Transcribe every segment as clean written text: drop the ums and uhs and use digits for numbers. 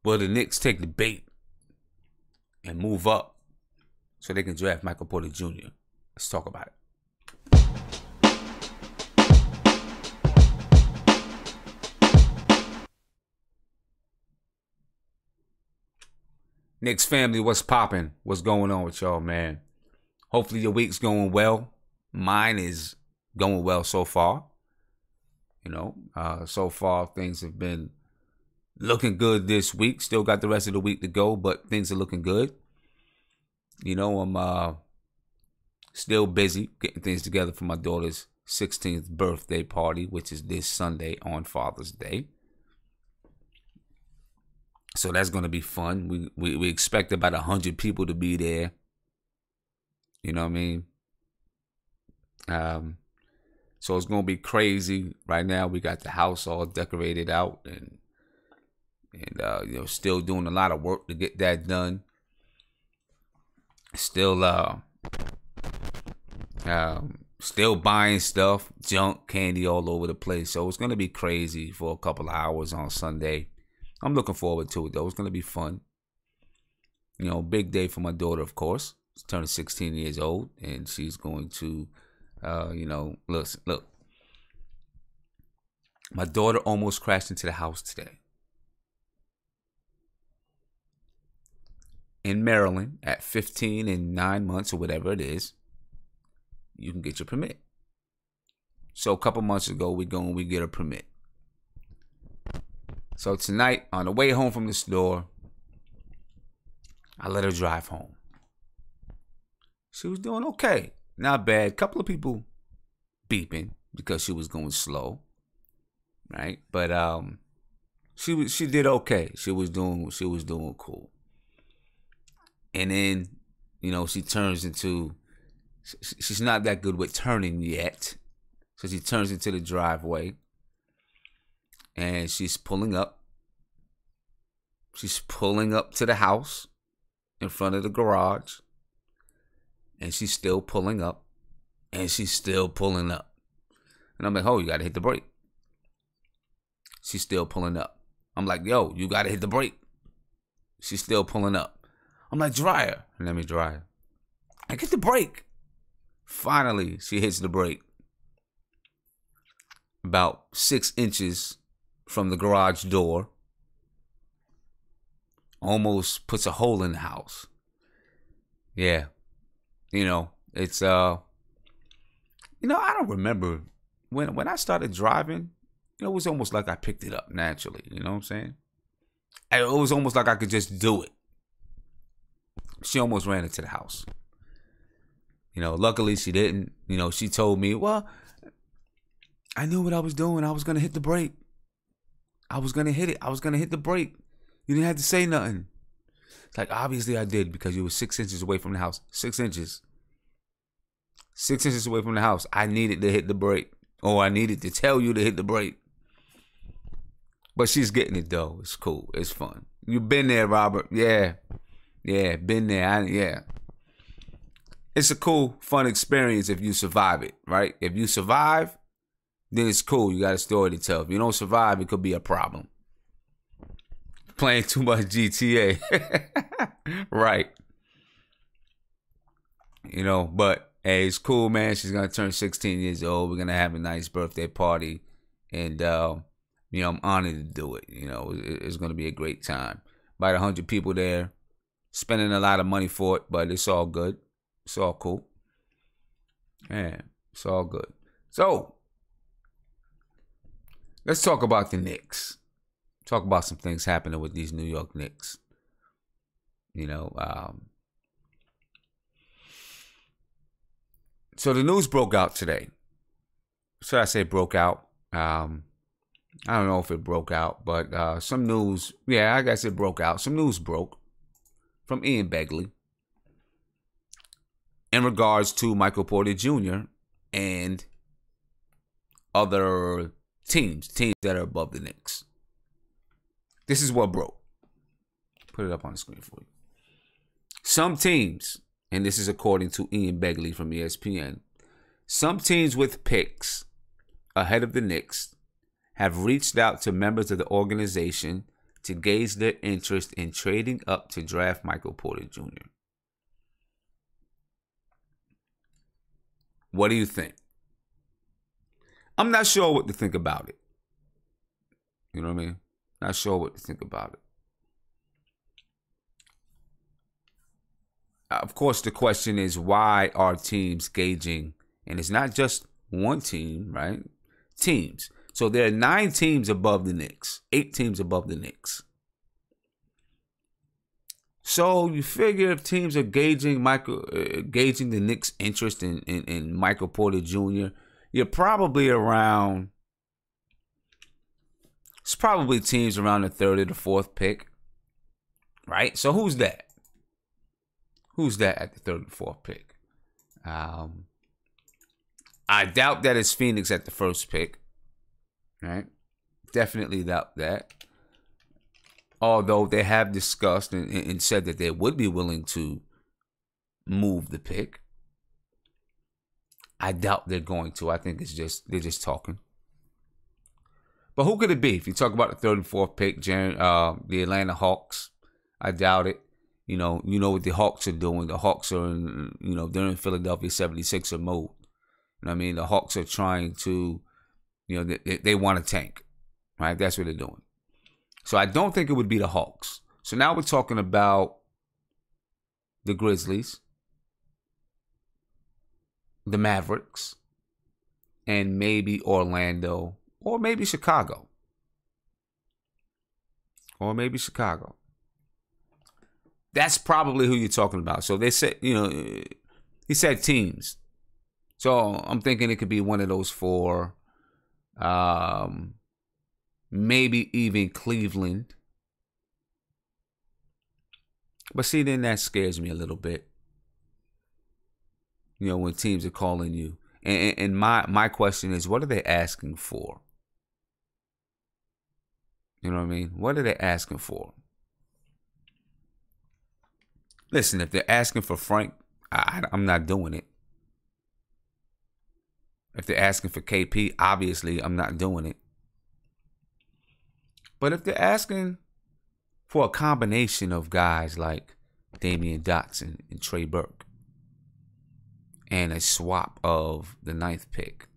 Will the Knicks take the bait and move up so they can draft Michael Porter Jr.? Let's talk about it. Knicks family, what's popping? What's going on with y'all, man? Hopefully your week's going well. Mine is going well so far. So far things have been looking good this week. Still got the rest of the week to go, but things are looking good. I'm still busy getting things together for my daughter's 16th birthday party, which is this Sunday on Father's Day. So that's going to be fun. We expect about 100 people to be there. You know what I mean? So it's going to be crazy. Right now we got the house all decorated out and still doing a lot of work to get that done. Still buying stuff, junk, candy all over the place. So it's going to be crazy for a couple of hours on Sunday. I'm looking forward to it, though. It's going to be fun. Big day for my daughter, of course. She's turning 16 years old, and she's going to, look. My daughter almost crashed into the house today. In Maryland, at 15 and 9 months or whatever it is, you can get your permit. So a couple months ago, we get a permit. So tonight, on the way home from the store, I let her drive home. She was doing okay. Not bad. Couple of people beeping because she was going slow. Right? But she did okay. She was doing cool. And then, she turns into, she's not that good with turning yet. So she turns into the driveway. And she's pulling up. She's pulling up to the house in front of the garage. And she's still pulling up. And she's still pulling up. And I'm like, oh, you got to hit the brake. She's still pulling up. I'm like, yo, you got to hit the brake. She's still pulling up. I'm like, dry her. Let me dry her. I get the brake. Finally, she hits the brake. About 6 inches from the garage door. Almost puts a hole in the house. Yeah. It's I don't remember when I started driving, it was almost like I picked it up naturally, you know what I'm saying? It was almost like I could just do it. She almost ran into the house. Luckily she didn't. She told me, well, I knew what I was doing. I was going to hit the brake. I was going to hit it. I was going to hit the brake. You didn't have to say nothing. It's like, obviously I did because you were 6 inches away from the house. 6 inches. 6 inches away from the house. I needed to hit the brake. Or I needed to tell you to hit the brake. But she's getting it, though. It's cool. It's fun. You've been there, Robert. Yeah. Yeah, been there. Yeah. It's a cool, fun experience if you survive it, right? If you survive, then it's cool. You got a story to tell. If you don't survive, it could be a problem. Playing too much GTA. Right. But hey, it's cool, man. She's going to turn 16 years old. We're going to have a nice birthday party. And, I'm honored to do it. It's going to be a great time. About 100 people there. Spending a lot of money for it, but it's all good. It's all cool. Yeah, it's all good. So, let's talk about the Knicks. Talk about some things happening with these New York Knicks. So the news broke out today. Should I say broke out? I don't know if it broke out, but some news, yeah, I guess it broke out. Some news broke from Ian Begley in regards to Michael Porter Jr. and other teams that are above the Knicks. This is what broke. Put it up on the screen for you. Some teams, and this is according to Ian Begley from ESPN, some teams with picks ahead of the Knicks have reached out to members of the organization to gauge their interest in trading up to draft Michael Porter Jr.? What do you think? I'm not sure what to think about it. You know what I mean? Not sure what to think about it. Of course, the question is, why are teams gauging? And it's not just one team, right? Teams. So there are 9 teams above the Knicks, 8 teams above the Knicks. So you figure if teams are gauging the Knicks' interest in Michael Porter Jr., you're probably around. It's probably teams around the 3rd or the 4th pick, right? So who's that? Who's that at the 3rd or 4th pick? I doubt that it's Phoenix at the 1st pick, right? Definitely doubt that. Although they have discussed and said that they would be willing to move the pick. I doubt they're going to. I think they're just talking. But who could it be? If you talk about the 3rd and 4th pick, the Atlanta Hawks, I doubt it. You know what the Hawks are doing. The Hawks are they're in Philadelphia 76er mode. You know what I mean? The Hawks are trying to, they want to tank, right? That's what they're doing. So I don't think it would be the Hawks. So now we're talking about the Grizzlies, the Mavericks, and maybe Orlando, or maybe Chicago. That's probably who you're talking about. So they said, he said teams. So I'm thinking it could be one of those 4. Maybe even Cleveland. But see, then that scares me a little bit. When teams are calling you. And my question is, what are they asking for? You know what I mean? What are they asking for? Listen, if they're asking for Frank, I'm not doing it. If they're asking for KP, obviously I'm not doing it. But if they're asking for a combination of guys like Damian Dotson and Trey Burke and a swap of the 9th pick,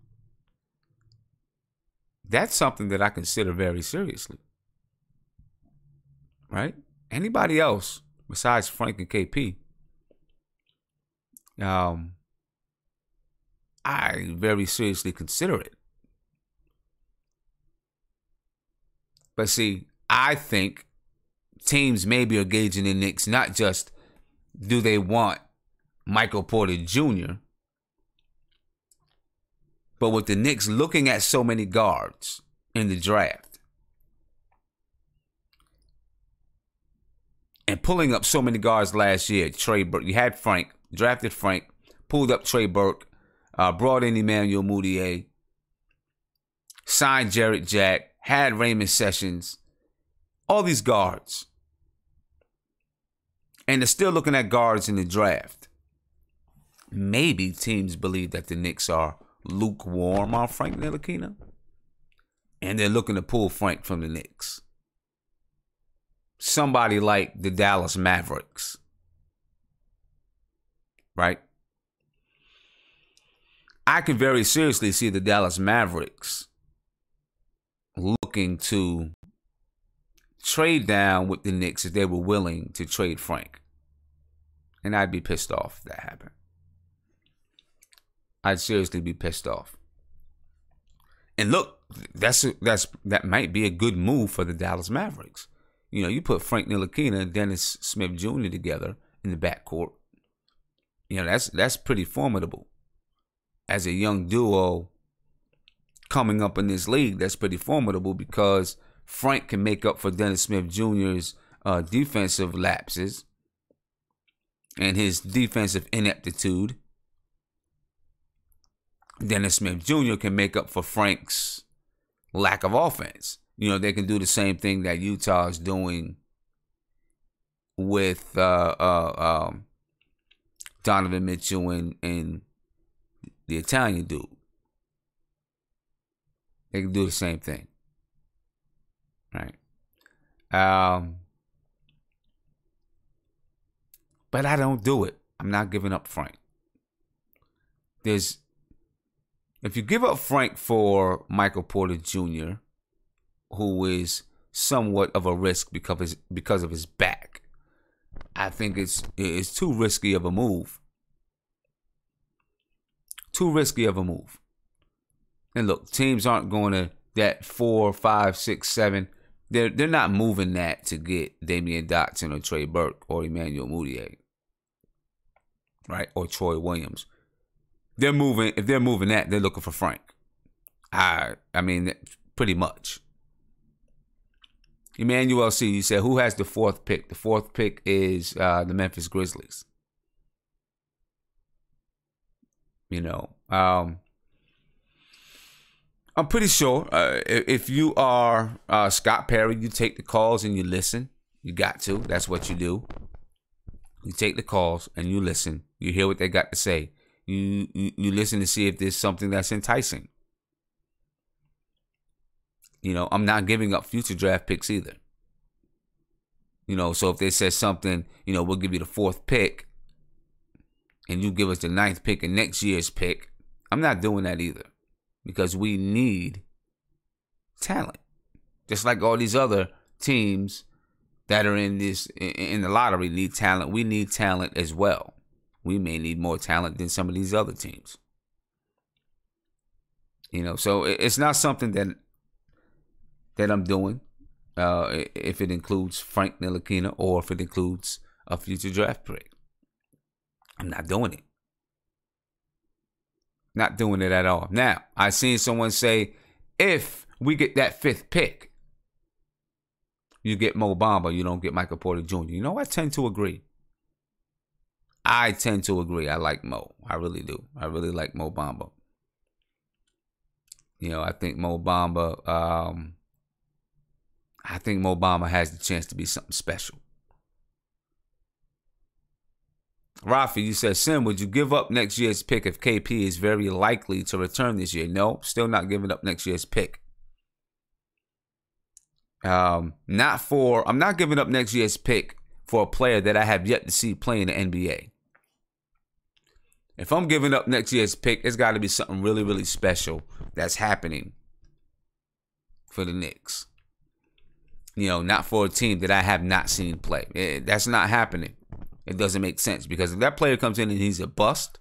that's something that I consider very seriously. Right? Anybody else besides Frank and KP, I very seriously consider it. But see, I think teams maybe are gauging the Knicks, not just do they want Michael Porter Jr., but with the Knicks looking at so many guards in the draft and pulling up so many guards last year. Trey Burke, you had Frank, drafted Frank, pulled up Trey Burke, brought in Emmanuel Mudiay, signed Jarrett Jack, had Raymond Sessions, all these guards. And they're still looking at guards in the draft. Maybe teams believe that the Knicks are lukewarm on Frank Ntilikina, and they're looking to pull Frank from the Knicks. Somebody like the Dallas Mavericks. Right? I can very seriously see the Dallas Mavericks looking to trade down with the Knicks if they were willing to trade Frank. And I'd be pissed off if that happened. I'd seriously be pissed off. And look, that might be a good move for the Dallas Mavericks. You put Frank Ntilikina and Dennis Smith Jr. together in the backcourt. That's pretty formidable. As a young duo coming up in this league, that's pretty formidable because Frank can make up for Dennis Smith Jr.'s defensive lapses and his defensive ineptitude. Dennis Smith Jr. can make up for Frank's lack of offense. They can do the same thing that Utah is doing with Donovan Mitchell and the Italian dude. They can do the same thing. Right? But I don't do it. I'm not giving up Frank. If you give up Frank for Michael Porter Jr., who is somewhat of a risk because of his back, I think it's too risky of a move. Too risky of a move. And look, teams aren't going to that 4, 5, 6, 7. They're not moving that to get Damian Dotson or Trey Burke or Emmanuel Mudiay, right? Or Troy Williams. If they're moving that, they're looking for Frank. I mean, pretty much. Emmanuel C., you said, who has the 4th pick? The 4th pick is the Memphis Grizzlies. You know, I'm pretty sure if you are Scott Perry, you take the calls and you listen. You got to. That's what you do. You take the calls and you listen. You hear what they got to say. You listen to see if there's something that's enticing. You know, I'm not giving up future draft picks either. You know, so if they said something, you know, we'll give you the 4th pick and you give us the 9th pick and next year's pick, I'm not doing that either. Because we need talent. Just like all these other teams that are in the lottery need talent. We need talent as well. We may need more talent than some of these other teams. You know, so it's not something that I'm doing. If it includes Frank Ntilikina or if it includes a future draft pick. I'm not doing it. Not doing it at all. Now, I seen someone say, if we get that 5th pick, you get Mo Bamba, you don't get Michael Porter Jr. You know, I tend to agree. I like Mo. I really do. I really like Mo Bamba. You know, I think Mo Bamba has the chance to be something special. Rafi, you said, Sim, would you give up next year's pick if KP is very likely to return this year? No, still not giving up next year's pick. I'm not giving up next year's pick for a player that I have yet to see play in the NBA. If I'm giving up next year's pick, it's got to be something really, really special that's happening for the Knicks. You know, not for a team that I have not seen play. That's not happening. It doesn't make sense because if that player comes in and he's a bust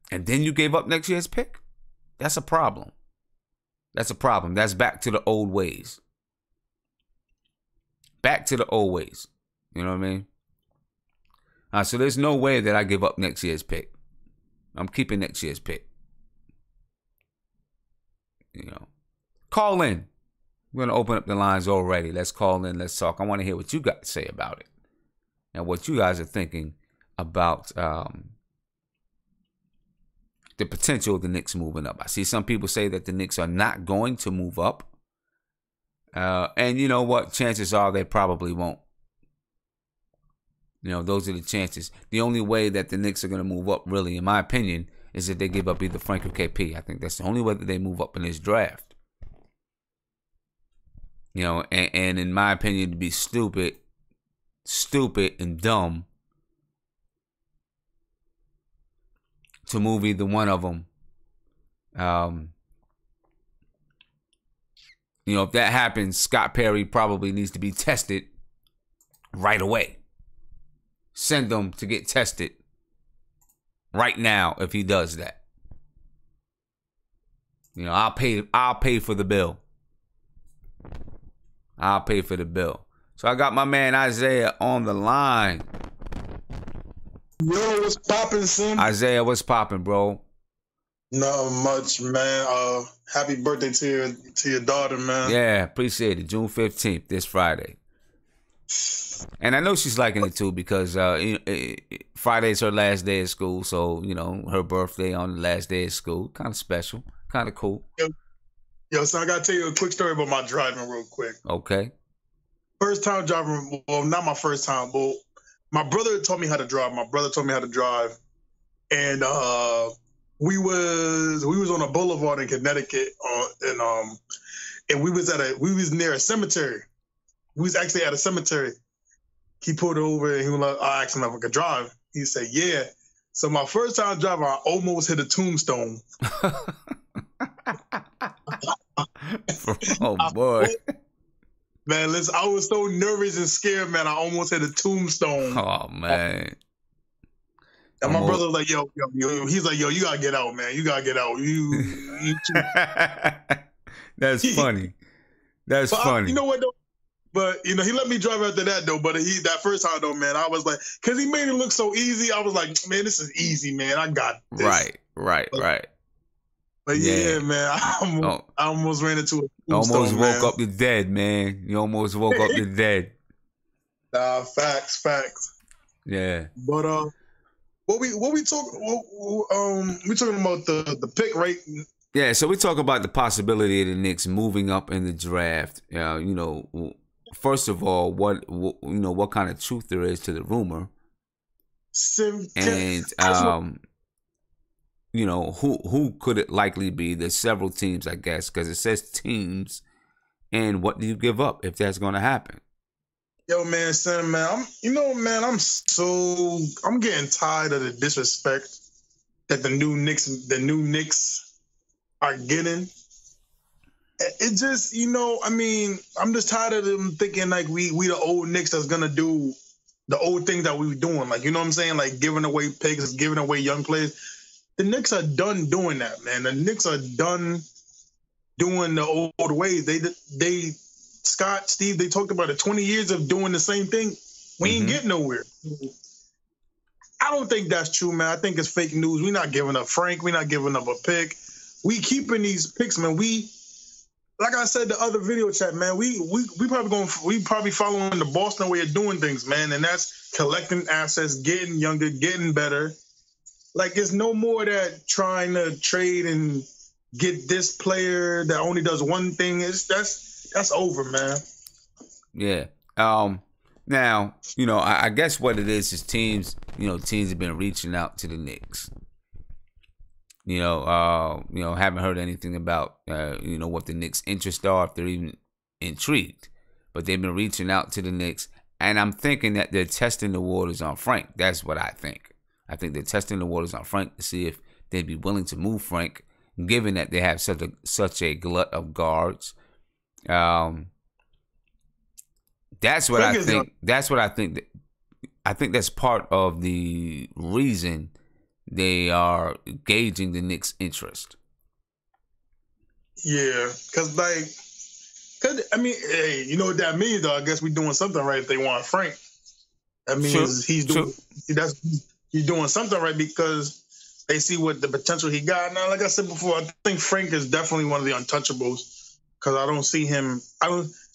and then you gave up next year's pick, that's a problem. That's a problem. That's back to the old ways. Back to the old ways. You know what I mean? So there's no way that I give up next year's pick. I'm keeping next year's pick. You know, call in. We're going to open up the lines already. Let's call in. Let's talk. I want to hear what you got to say about it. And what you guys are thinking about the potential of the Knicks moving up. I see some people say that the Knicks are not going to move up. And you know what? Chances are they probably won't. You know, those are the chances. The only way that the Knicks are going to move up, really, in my opinion, is if they give up either Frank or KP. I think that's the only way that they move up in this draft. You know, and in my opinion, to be stupid and dumb to move either one of them. You know, if that happens, Scott Perry probably needs to be tested right away. Send them to get tested right now if he does that. You know, I'll pay for the bill. I'll pay for the bill. So I got my man Isaiah on the line. Yo, what's poppin', Sim? Isaiah, what's poppin', bro? Not much, man. Happy birthday to your daughter, man. Yeah, appreciate it. June 15th, this Friday. And I know she's liking it too because Friday's her last day of school, so you know her birthday on the last day of school, kind of special, kind of cool. Yo, so I gotta tell you a quick story about my driving, real quick. Okay. First time driving, well, not my first time, but my brother taught me how to drive. And we was on a boulevard in Connecticut, and we was near a cemetery. we was actually at a cemetery. He pulled over and he was like, I asked him if I could drive. He said, yeah. So my first time driving, I almost hit a tombstone. Oh boy. Man, listen, I was so nervous and scared, man. I almost hit a tombstone. Oh man. And my brother was like, yo, he's like, yo, you gotta get out, man. You gotta get out. You That's funny. That's funny. You know what though? But you know, he let me drive after that though. But that first time though, man, I was like, because he made it look so easy. I was like, man, this is easy, man. I got this. Right. But yeah, man, I almost ran into a tombstone, almost woke up the dead, man. You almost woke up the dead. Nah, facts. Yeah. But we talking about the pick, right? Yeah, so we talk about the possibility of the Knicks moving up in the draft. You know, first of all, what kind of truth there is to the rumor, and you know, who could it likely be? There's several teams, I guess, because it says teams. And what do you give up if that's going to happen? Yo, man, son, man, I'm getting tired of the disrespect that the new Knicks are getting. It just, you know, I mean, I'm just tired of them thinking like we the old Knicks that's gonna do the old things that we were doing. Like, you know what I'm saying? Like giving away picks, giving away young players. The Knicks are done doing that, man. The Knicks are done doing the old ways. Scott, Steve, they talked about it. 20 years of doing the same thing. We ain't getting nowhere. I don't think that's true, man. I think it's fake news. We're not giving up Frank. We're not giving up a pick. We keeping these picks, man. Like I said, the other video chat, man, we probably following the Boston way of doing things, man. And that's collecting assets, getting younger, getting better. Like, it's no more that trying to trade and get this player that only does one thing. That's over, man. Yeah. Now, you know, I guess what it is teams have been reaching out to the Knicks. Haven't heard anything about what the Knicks' interests are, if they're even intrigued. But they've been reaching out to the Knicks, and I'm thinking that they're testing the waters on Frank. That's what I think. I think they're testing the waters on Frank to see if they'd be willing to move Frank, given that they have such a glut of guards. That's what I think. That's what I think. I think that's part of the reason they are gauging the Knicks' interest. Yeah, because I mean, hey, you know what that means, though? I guess we're doing something right if they want Frank. That means he's doing something right because they see what the potential he got. Now, like I said before, I think Frank is definitely one of the untouchables because I don't see him.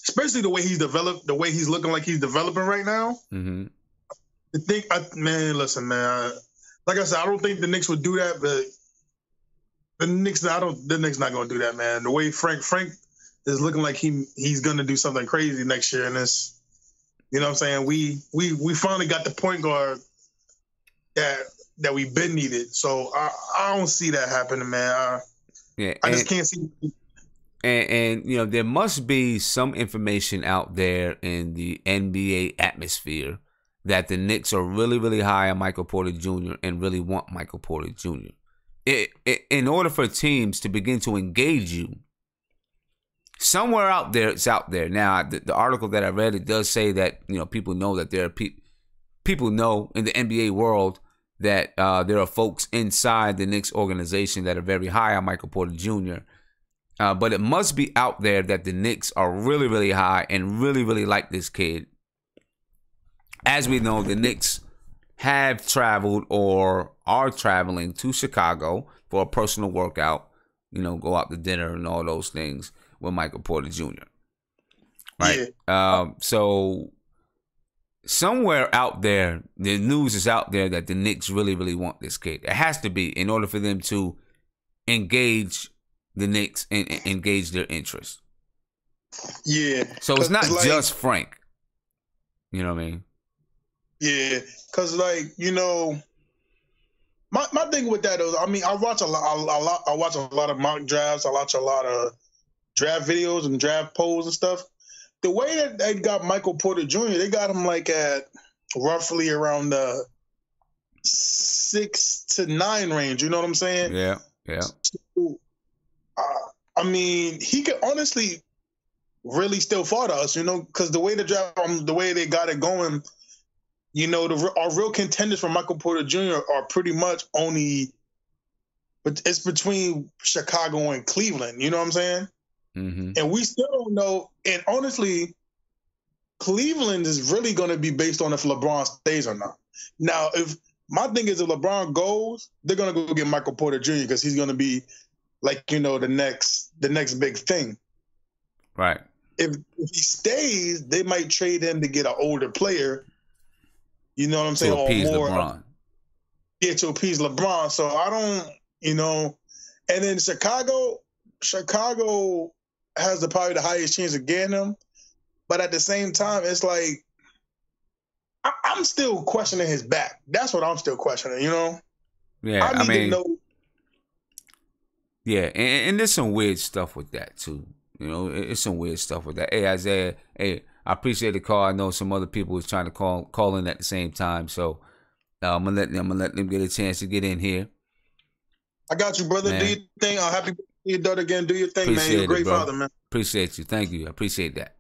Especially the way he's developed, the way he's looking like he's developing right now. Mm-hmm. Listen, man. Like I said, I don't think the Knicks would do that, but the Knicks not going to do that, man. The way Frank is looking like he's going to do something crazy next year, and it's, you know what I'm saying? We finally got the point guard that we've been needed. So I don't see that happening, man. I just can't see. And you know, there must be some information out there in the NBA atmosphere that the Knicks are really, really high on Michael Porter Jr. and really want Michael Porter Jr. In order for teams to begin to engage you, somewhere out there, it's out there. Now, the article that I read, it does say that, you know, people know that there are people know in the NBA world that there are folks inside the Knicks organization that are very high on Michael Porter Jr., but it must be out there that the Knicks are really, really high and really, really like this kid. As we know, the Knicks have traveled or are traveling to Chicago for a personal workout, you know, go out to dinner and all those things with Michael Porter Jr. Right? Yeah. So somewhere out there, the news is out there that the Knicks really, really want this kid. It has to be in order for them to engage the Knicks and engage their interest. Yeah. So it's not just Frank. You know what I mean? Yeah, because you know, my thing with that is, I mean, I watch a lot of mock drafts. I watch a lot of draft videos and draft polls and stuff. the way that they got Michael Porter Jr., they got him like at roughly around the 6 to 9 range. You know what I'm saying? Yeah. So, I mean, he could honestly really still fall to us, because the way the draft, the way they got it going, our real contenders for Michael Porter Jr. are pretty much only, but it's between Chicago and Cleveland. You know what I'm saying? Mm-hmm. And we still don't know. And honestly, Cleveland is really going to be based on if LeBron stays or not. Now, if my thing is if LeBron goes, they're going to go get Michael Porter Jr. because he's going to be like, the next big thing. Right. If he stays, they might trade him to get an older player. You know what I'm saying? To appease or more, LeBron. Yeah, to appease LeBron. So I don't, and then Chicago has probably the highest chance of getting him. But at the same time, it's like, I'm still questioning his back. That's what I'm still questioning, Yeah, I need to know. Yeah, and there's some weird stuff with that, too. It's some weird stuff with that. Hey, Isaiah, I appreciate the call. I know some other people was trying to call in at the same time. So I'm gonna let them get a chance to get in here. I got you, brother. Man. Do your thing. I'm happy to see you done again. Do your thing, man. You're a great father, man. Appreciate you. Thank you. I appreciate that.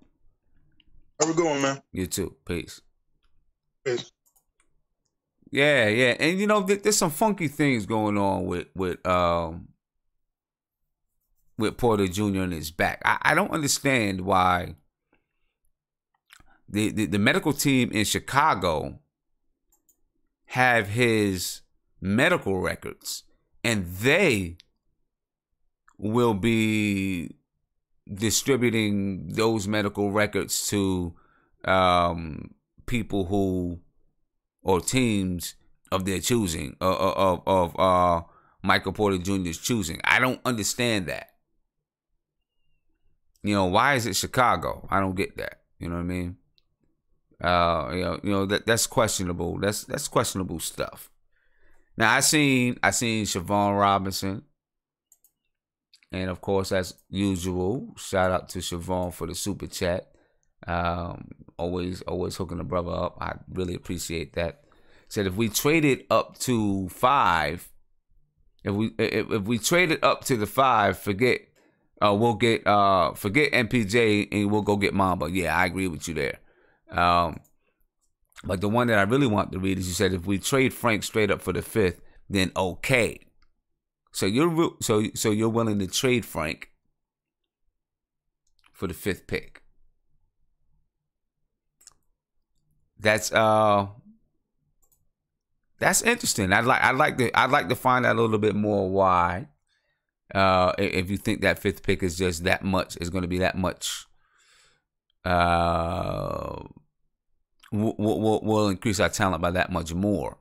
How we going, man? You too. Peace. Peace. Yeah. And there's some funky things going on with Porter Jr. and his back. I don't understand why the medical team in Chicago have his medical records, and they will be distributing those medical records to people or teams of their choosing, of Michael Porter Jr.'s choosing. I don't understand that. Why is it Chicago? I don't get that. You know what I mean? That's questionable. That's questionable stuff. Now I seen Siobhan Robinson, and of course, as usual, shout out to Siobhan for the super chat. Always hooking the brother up. I really appreciate that. Said if we traded up to 5, if we traded up to the 5, forget MPJ and we'll go get Mamba. Yeah, I agree with you there. But the one that I really want to read is you said if we trade Frank straight up for the 5th, then okay. So you're willing to trade Frank for the 5th pick. That's interesting. I'd like to find out a little bit more why. If you think that 5th pick is just that much, is going to be that much. We'll increase our talent by that much more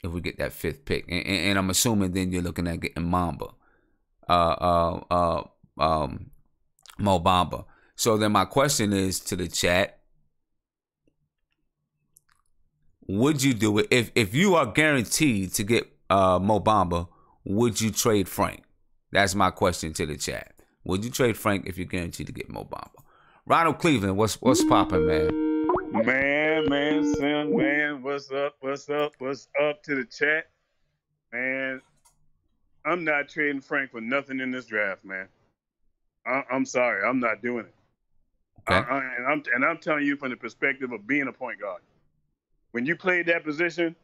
if we get that 5th pick, and I'm assuming then you're looking at getting Mamba, Mo Bamba. So then my question is to the chat: would you do it if you are guaranteed to get Mo Bamba? Would you trade Frank? That's my question to the chat. Would you trade Frank if you're guaranteed to get Mo Bamba? Ronald Cleveland, what's popping, man? Man, son, man, what's up to the chat? Man, I'm not trading Frank for nothing in this draft, man. I'm sorry, I'm not doing it. Okay. I'm telling you from the perspective of being a point guard. When you played that position,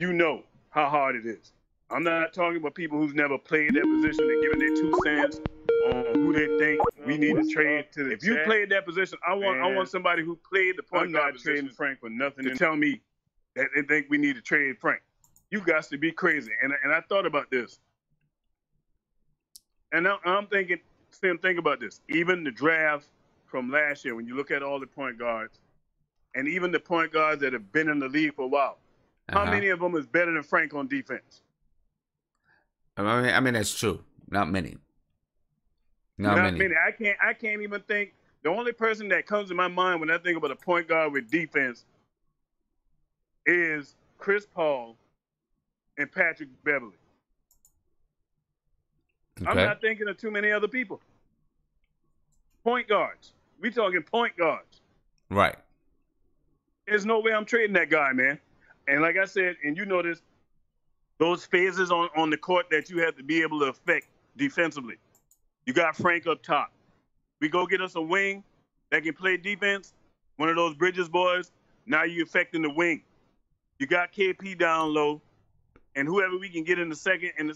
you know how hard it is. I'm not talking about people who's never played that position and giving their 2 cents on who they think we need to trade to the If you played that position, I want somebody who played the point guard position trading Frank for nothing to tell me that they think we need to trade Frank. You got to be crazy. And I thought about this. And I'm thinking, Tim, think about this. Even the draft from last year, when you look at all the point guards, and even the point guards that have been in the league for a while, how many of them is better than Frank on defense? I mean that's true. Not many. Not many. I can't even think. The only person that comes to my mind when I think about a point guard with defense is Chris Paul and Patrick Beverley. Okay. I'm not thinking of too many other people. Point guards. We talking point guards. Right. There's no way I'm trading that guy, man. And like I said, and you notice those phases on the court that you have to be able to affect defensively. You got Frank up top. We go get us a wing that can play defense, one of those Bridges boys. Now you're affecting the wing. You got KP down low, and whoever we can get in the second. And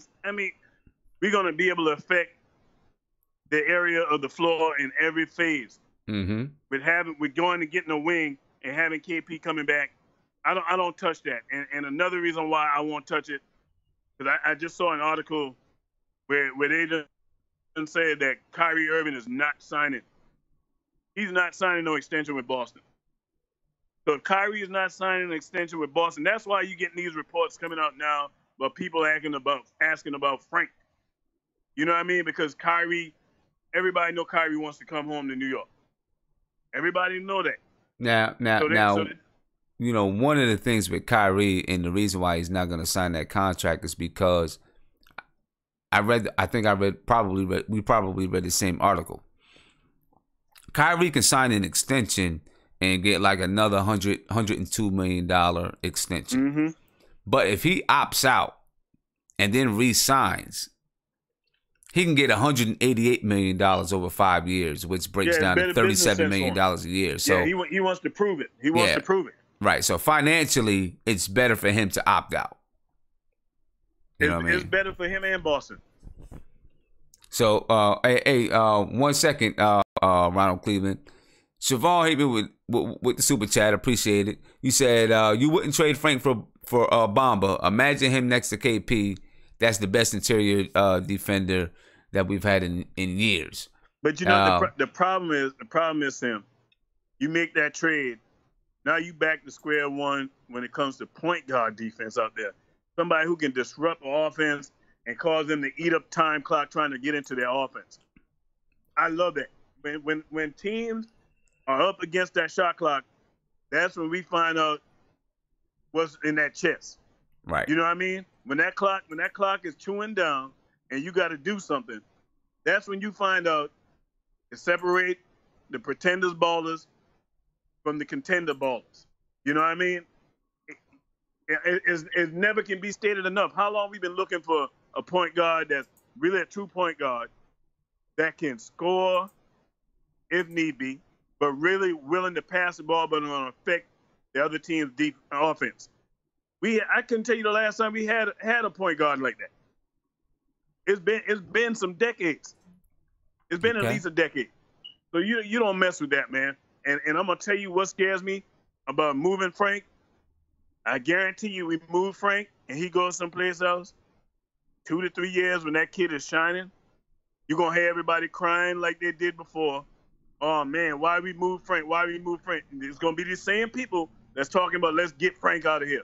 we're going to be able to affect the area of the floor in every phase. Mm-hmm. With going to getting a wing and having KP coming back, I don't touch that. And another reason why I won't touch it, because I just saw an article where they just said that Kyrie Irving is not signing. He's not signing no extension with Boston. So if Kyrie is not signing an extension with Boston, that's why you getting these reports coming out now about people asking about Frank. You know what I mean? Because everybody know Kyrie wants to come home to New York. Everybody know that. Now, you know, one of the things with Kyrie and the reason why he's not going to sign that contract is because we probably read the same article. Kyrie can sign an extension and get like another $102 million extension. Mm-hmm. But if he opts out and then re-signs, he can get $188 million over 5 years, which breaks down to $37 million a year. So yeah, he wants to prove it. He wants to prove it. Right. So financially, it's better for him to opt out. You know what I mean? It's better for him and Boston. So, 1 second, Ronald Cleveland. Siobhan hit me with the super chat. Appreciate it. You said you wouldn't trade Frank for Bamba. Imagine him next to KP. That's the best interior defender that we've had in years. But you know the problem is Sam. You make that trade, now you back to square one when it comes to point guard defense out there. Somebody who can disrupt the offense and cause them to eat up time clock trying to get into their offense. I love that. When teams are up against that shot clock, that's when we find out what's in that chest. Right. You know what I mean? When that clock is chewing down and you got to do something, that's when you find out to separate the pretenders ballers from the contender ballers. You know what I mean? It never can be stated enough how long we've been looking for a point guard that's really a true point guard that can score if need be, but really willing to pass the ball but going to affect the other team's deep offense. I couldn't tell you the last time we had a point guard like that. It's been some decades. It's been at least a decade. So you don't mess with that, man. And I'm gonna tell you what scares me about moving Frank. I guarantee you, we move Frank and he goes someplace else. 2 to 3 years when that kid is shining, you're gonna have everybody crying like they did before. Oh man, why we move Frank? Why we move Frank? It's gonna be the same people that's talking about let's get Frank out of here.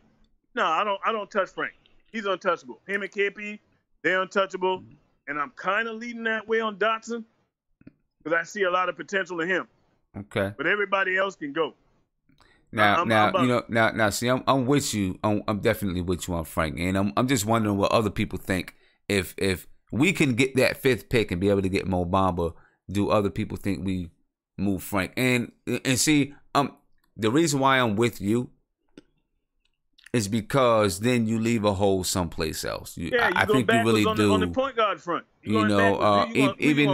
No, I don't touch Frank. He's untouchable. Him and KP, they're untouchable. And I'm kind of leading that way on Dotson because I see a lot of potential in him. Okay. But everybody else can go. See, I'm with you. I'm definitely with you on Frank, and I'm just wondering what other people think. If we can get that 5th pick and be able to get Mo Bamba, do other people think we move Frank? And see, the reason why I'm with you is because then you leave a hole someplace else. I think you really do. On the point guard front. Even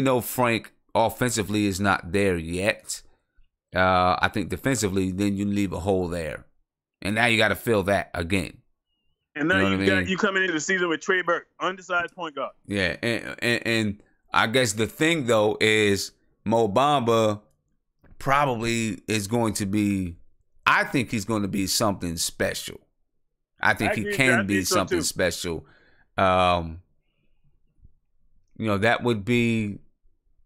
though Frank offensively is not there yet, I think defensively, then you leave a hole there, and now you got to fill that again. And now you coming into the season with Trey Burke, undecided point guard. Yeah, and I guess the thing though is Mo Bamba probably is going to be. I think he's going to be something special. I think he can be something special. That would be,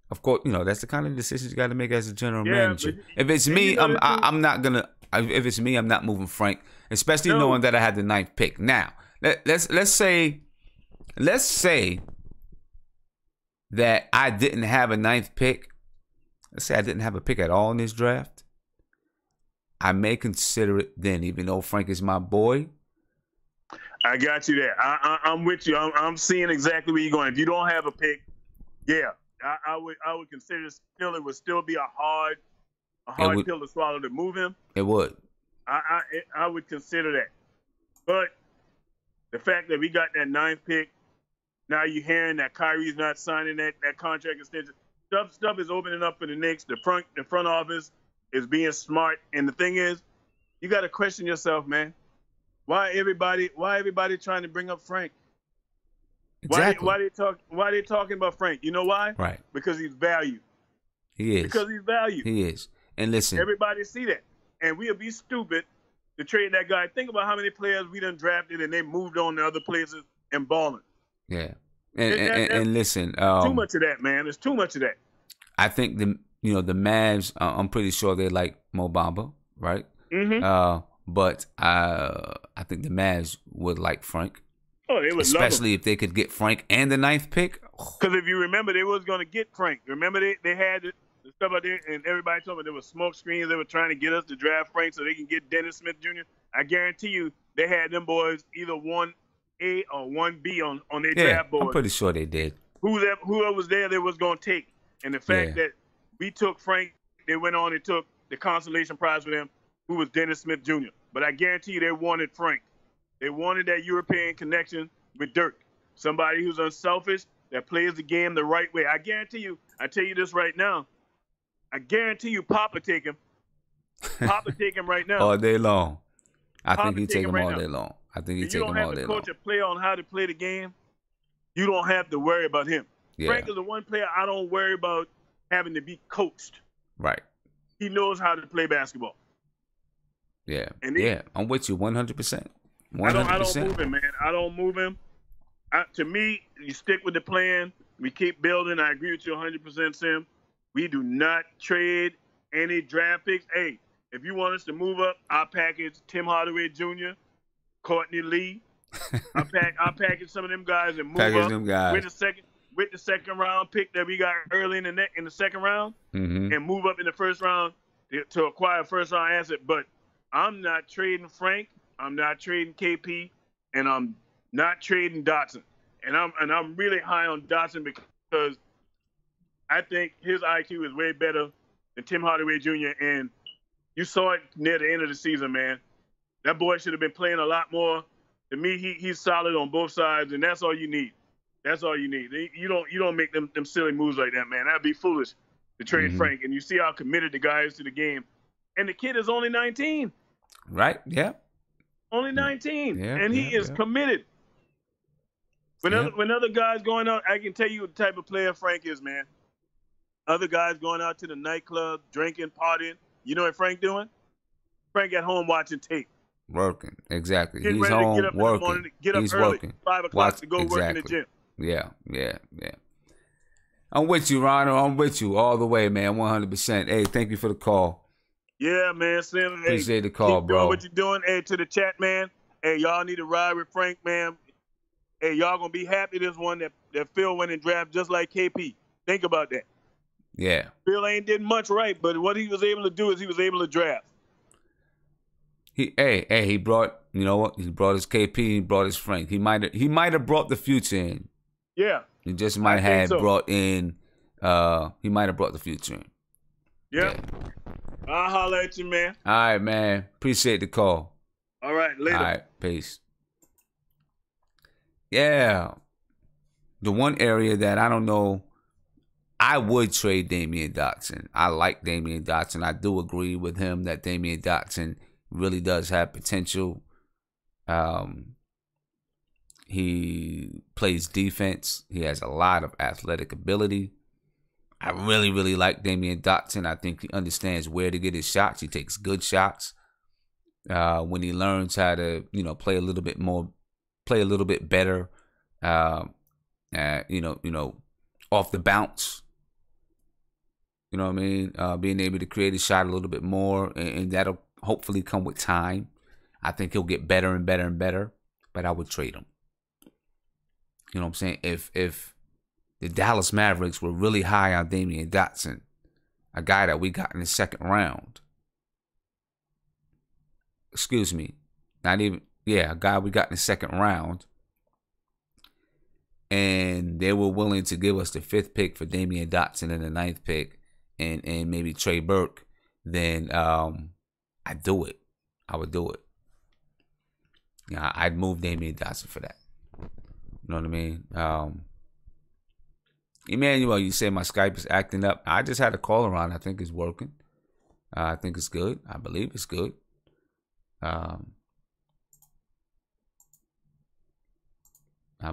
of course, that's the kind of decisions you got to make as a general manager. If it's me, I'm not gonna. If it's me, I'm not moving Frank, especially knowing that I had the 9th pick. Now, let's say that I didn't have a 9th pick. Let's say I didn't have a pick at all in this draft. I may consider it then, even though Frank is my boy. I got you there. I'm with you. I'm seeing exactly where you're going. If you don't have a pick, I would consider still it would still be a hard It would. pill to swallow to move him. It would. I would consider that. But the fact that we got that 9th pick, now you're hearing that Kyrie's not signing that contract extension. Stuff is opening up for the Knicks. The front office is being smart. And the thing is, you got to question yourself, man. Why everybody trying to bring up Frank? Exactly. Why they talking about Frank? You know why? Right. Because he's valued. He is. Because he's valued. He is. And listen. Everybody see that. And we'll be stupid to trade that guy. Think about how many players we done drafted and they moved on to other places and balling. Yeah. And listen. Too much of that, man. There's too much of that. I think the Mavs, I'm pretty sure they like Mo Bamba, right? Mm-hmm. But I think the Mavs would like Frank. Oh, they would especially love him. If they could get Frank and the 9th pick. Because if you remember, they was going to get Frank. Remember, they had the stuff out there, and everybody told me there was smoke screens. They were trying to get us to draft Frank so they can get Dennis Smith Jr. I guarantee you, they had them boys either 1A or 1B on their draft board. I'm pretty sure they did. Whoever was there, they was going to take. And the fact that we took Frank, they went on and took the consolation prize for them, who was Dennis Smith Jr. But I guarantee you they wanted Frank. They wanted that European connection with Dirk. Somebody who's unselfish, that plays the game the right way. I guarantee you, I tell you this right now, I guarantee you Papa take him. Papa take him right now. All day long. I Papa think he take him all now. day long. I think he If take him all day long. You don't have to coach a player on how to play the game, you don't have to worry about him. Yeah. Frank is the one player I don't worry about having to be coached. Right. He knows how to play basketball. Yeah. And I'm with you 100%. 100%. I don't move him, man. I don't move him. To me, you stick with the plan. We keep building. I agree with you 100%, Sim. We do not trade any draft picks. Hey, if you want us to move up, I'll package Tim Hardaway Jr., Courtney Lee. I'll package some of them guys and move up them guys. with the second round pick that we got early in the second round, and move up in the first round to acquire a first round asset. But I'm not trading Frank. I'm not trading KP, and I'm not trading Dotson. And I'm really high on Dotson because I think his IQ is way better than Tim Hardaway Jr. And you saw it near the end of the season, man. That boy should have been playing a lot more. To me, he's solid on both sides, and that's all you need. That's all you need. You don't make them silly moves like that, man. That'd be foolish to trade Frank. And you see how committed the guy is to the game. And the kid is only 19. Right? Yeah. Only 19. Yeah, and he is committed. When other guys going out, I can tell you the type of player Frank is, man. Other guys going out to the nightclub, drinking, partying. You know what Frank doing? Frank at home watching tape. Working. Exactly. Getting He's ready home to get up working. in the morning, get up He's early, working. 5 o'clock to go work in the gym. Yeah. I'm with you, Ronald. I'm with you all the way, man. 100%. Hey, thank you for the call. Yeah, man. Sim, Appreciate the call, keep bro. doing what you're doing. Hey, to the chat, man. Hey, y'all need to ride with Frank, man. Hey, y'all gonna be happy this one that Phil went and drafted just like KP. Think about that. Yeah. Phil ain't did much right, but what he was able to do is he was able to draft. He brought, you know what? He brought his KP, he brought his Frank. He might have brought the future in. Yeah. He just might have brought in he might have brought the future in. Yeah. I'll holler at you, man. All right, man. Appreciate the call. All right, later. All right, peace. Yeah. The one area that I don't know, I would trade Damian Dotson. I like Damian Dotson. I do agree with him that Damian Dotson really does have potential. He plays defense. He has a lot of athletic ability. I really, really like Damian Dotson. I think he understands where to get his shots. He takes good shots. When he learns how to, play a little bit better, off the bounce. You know what I mean? Being able to create a shot a little bit more, and that'll hopefully come with time. I think he'll get better and better and better, but I would trade him. You know what I'm saying? If the Dallas Mavericks were really high on Damian Dotson, a guy that we got in the second round. A guy we got in the second round. and they were willing to give us the 5th pick for Damian Dotson and the 9th pick and maybe Trey Burke, then I'd do it. I would do it. Yeah, I'd move Damian Dotson for that. You know what I mean? Emmanuel, you say my Skype is acting up. I just had a call around. I think it's working. I think it's good. I believe it's good. I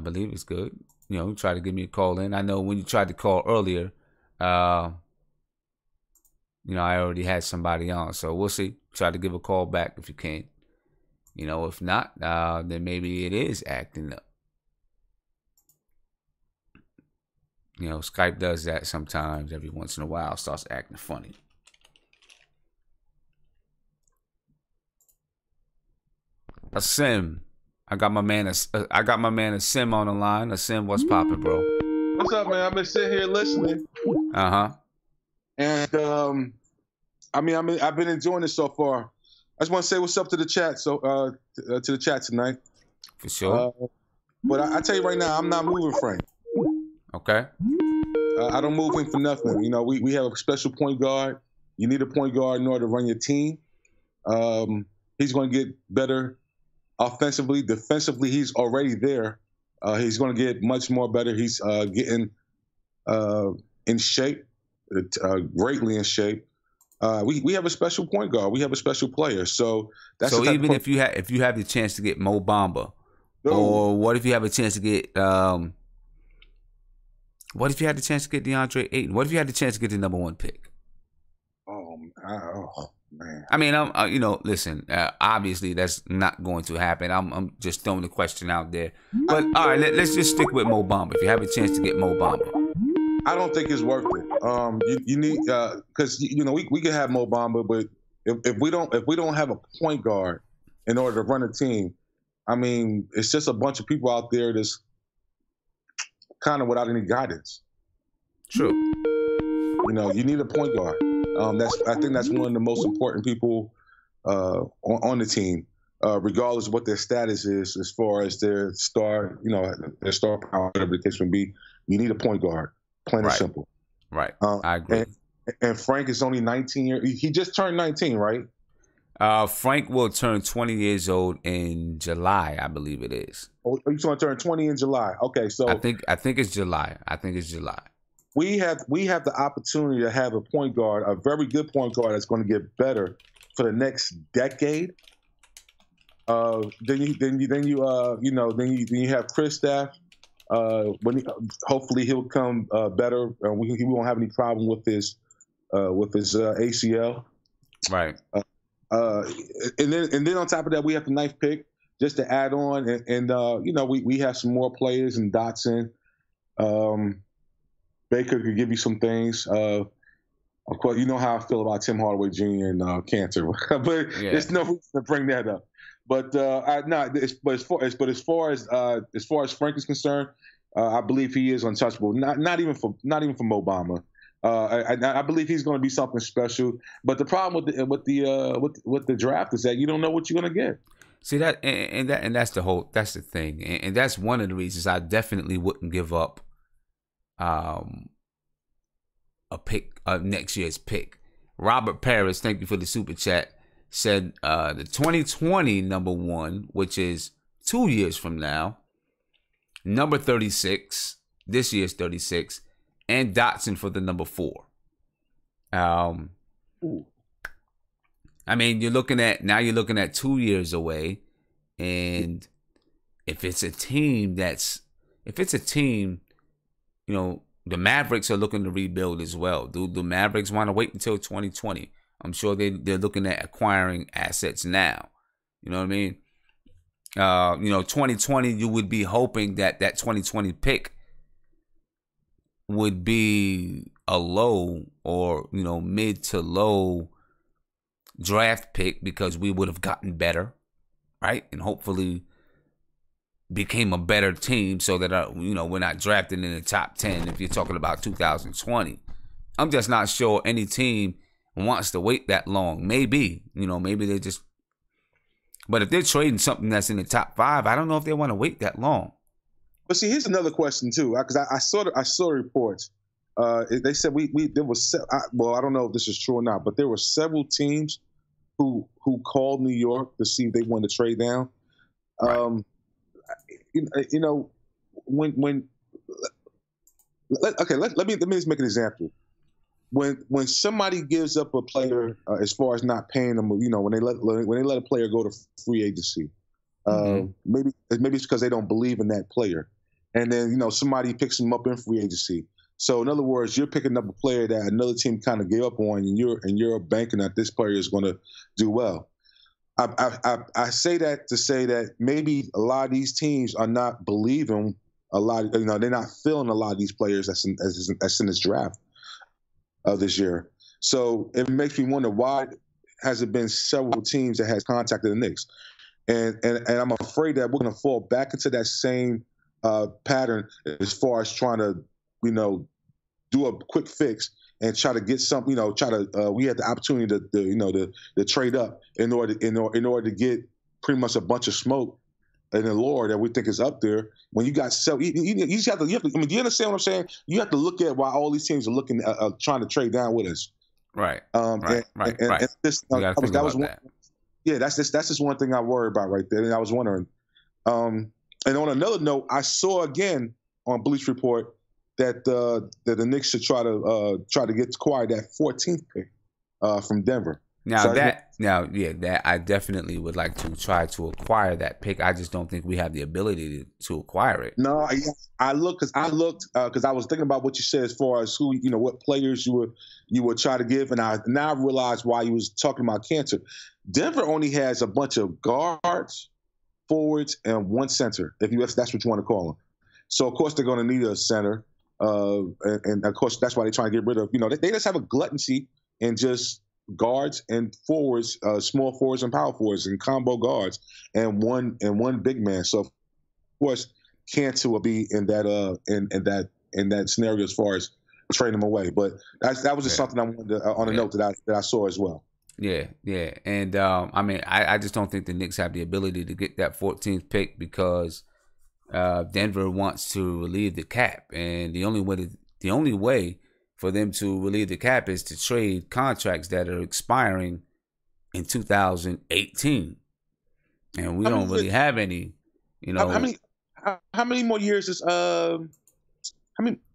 believe it's good. You know, try to give me a call in. I know when you tried to call earlier, you know, I already had somebody on. So we'll see. Try to give a call back if you can. You know, if not, then maybe it is acting up. You know, Skype does that sometimes. Every once in a while, starts acting funny. Asim, I got my man Asim on the line. Asim, what's poppin', bro? What's up, man? I've been sitting here listening. And I've been enjoying it so far. I just want to say what's up to the chat. So to the chat tonight. For sure. But I tell you right now, I'm not moving Frank. Okay. I don't move him for nothing. You know, we have a special point guard. You need a point guard in order to run your team. He's going to get better offensively. Defensively, he's already there. He's going to get much more better. He's getting in shape, greatly in shape. We have a special point guard. We have a special player. So that's so even if you have the chance to get Mo Bamba, or what if you have a chance to get what if you had the chance to get DeAndre Ayton? What if you had the chance to get the number 1 pick? Oh man. I mean, you know, listen. Obviously, that's not going to happen. I'm just throwing the question out there. But all right, let's just stick with Mo Bamba. If you have a chance to get Mo Bamba, I don't think it's worth it. You need because you know we can have Mo Bamba, but if we don't have a point guard in order to run a team, I mean, it's just a bunch of people out there that's kind of without any guidance. True. You know, you need a point guard. I think that's one of the most important people on the team, regardless of what their status is, as far as their star, you know, their star power, whatever the case may be. You need a point guard, plain and simple. Right. I agree. And Frank is only 19 years. He just turned 19, right? Frank will turn 20 years old in July, I believe it is. Oh, he's going to turn 20 in July. Okay, so I think it's July. We have the opportunity to have a point guard, a very good point guard that's going to get better for the next decade. Then you have Chris Staff. Hopefully he'll come better. He won't have any problem with his ACL. Right. And then on top of that, we have the 9th pick just to add on, and you know, we have some more players in Dotson. Baker could give you some things. Of course, you know how I feel about Tim Hardaway Jr. and Kanter, but there's no reason to bring that up. But as far as Frank is concerned, I believe he is untouchable. Not even for Mo Bamba. I believe he's going to be something special. But the problem with the draft is that you don't know what you're going to get. See that, and that's the thing, and that's one of the reasons I definitely wouldn't give up a pick, next year's pick. Robert Paris, thank you for the super chat, said the 2020 number 1, which is 2 years from now, number 36, this year's 36, and Dotson for the number 4. I mean, you're looking at 2 years away, and if it's a team, you know, the Mavericks are looking to rebuild as well. Do the Mavericks want to wait until 2020? I'm sure they're looking at acquiring assets now. You know what I mean? You know, 2020, you would be hoping that 2020 pick would be a low or, you know, mid to low draft pick because we would have gotten better, right? And hopefully became a better team so that, you know, we're not drafted in the top 10 if you're talking about 2020. I'm just not sure any team wants to wait that long. Maybe, you know, maybe they just... But if they're trading something that's in the top 5, I don't know if they want to wait that long. But see, here's another question too, because I saw reports. They said there was well, I don't know if this is true or not, but there were several teams who called New York to see if they wanted to trade down. Right. You know, when let me just make an example. When somebody gives up a player as far as not paying them, you know, when they let a player go to free agency, maybe it's because they don't believe in that player, and then you know somebody picks him up in free agency. So in other words, you're picking up a player that another team kind of gave up on, and you're banking that this player is going to do well. I say that to say that maybe a lot of these teams are not believing a lot. You know, they're not feeling a lot of these players that's in this draft this year. So it makes me wonder, why has it been several teams that has contacted the Knicks, and I'm afraid that we're going to fall back into that same pattern as far as trying to, you know, do a quick fix and try to get something, you know, we had the opportunity to trade up in order to get pretty much a bunch of smoke in the lore that we think is up there. When you got you just have to, I mean, do you understand what I'm saying? You have to look at why all these teams are looking trying to trade down with us. Right. Right. And this, that was one. Yeah, that's just one thing I worry about right there. And I was wondering. And on another note, I saw again on Bleach Report that the Knicks should try to acquire that 14th pick from Denver. Now that I definitely would like to try to acquire that pick. I just don't think we have the ability to acquire it. No, I looked because I was thinking about what you said as far as who, you know, what players you would try to give, and I now realize why you was talking about Kanter. Denver only has a bunch of guards, forwards, and one center, if that's what you want to call them. So of course they're going to need a center, and of course that's why they're trying to get rid of. You know, they just have a gluttoncy in just guards and forwards, small forwards and power forwards and combo guards, and one big man. So of course Kanter will be in that scenario as far as trading him away. But that was just something I wanted to, on a note that I saw as well. Yeah, and I mean, I just don't think the Knicks have the ability to get that 14th pick because Denver wants to relieve the cap, and the only way for them to relieve the cap is to trade contracts that are expiring in 2018, and we don't really have any. You know, how many more years is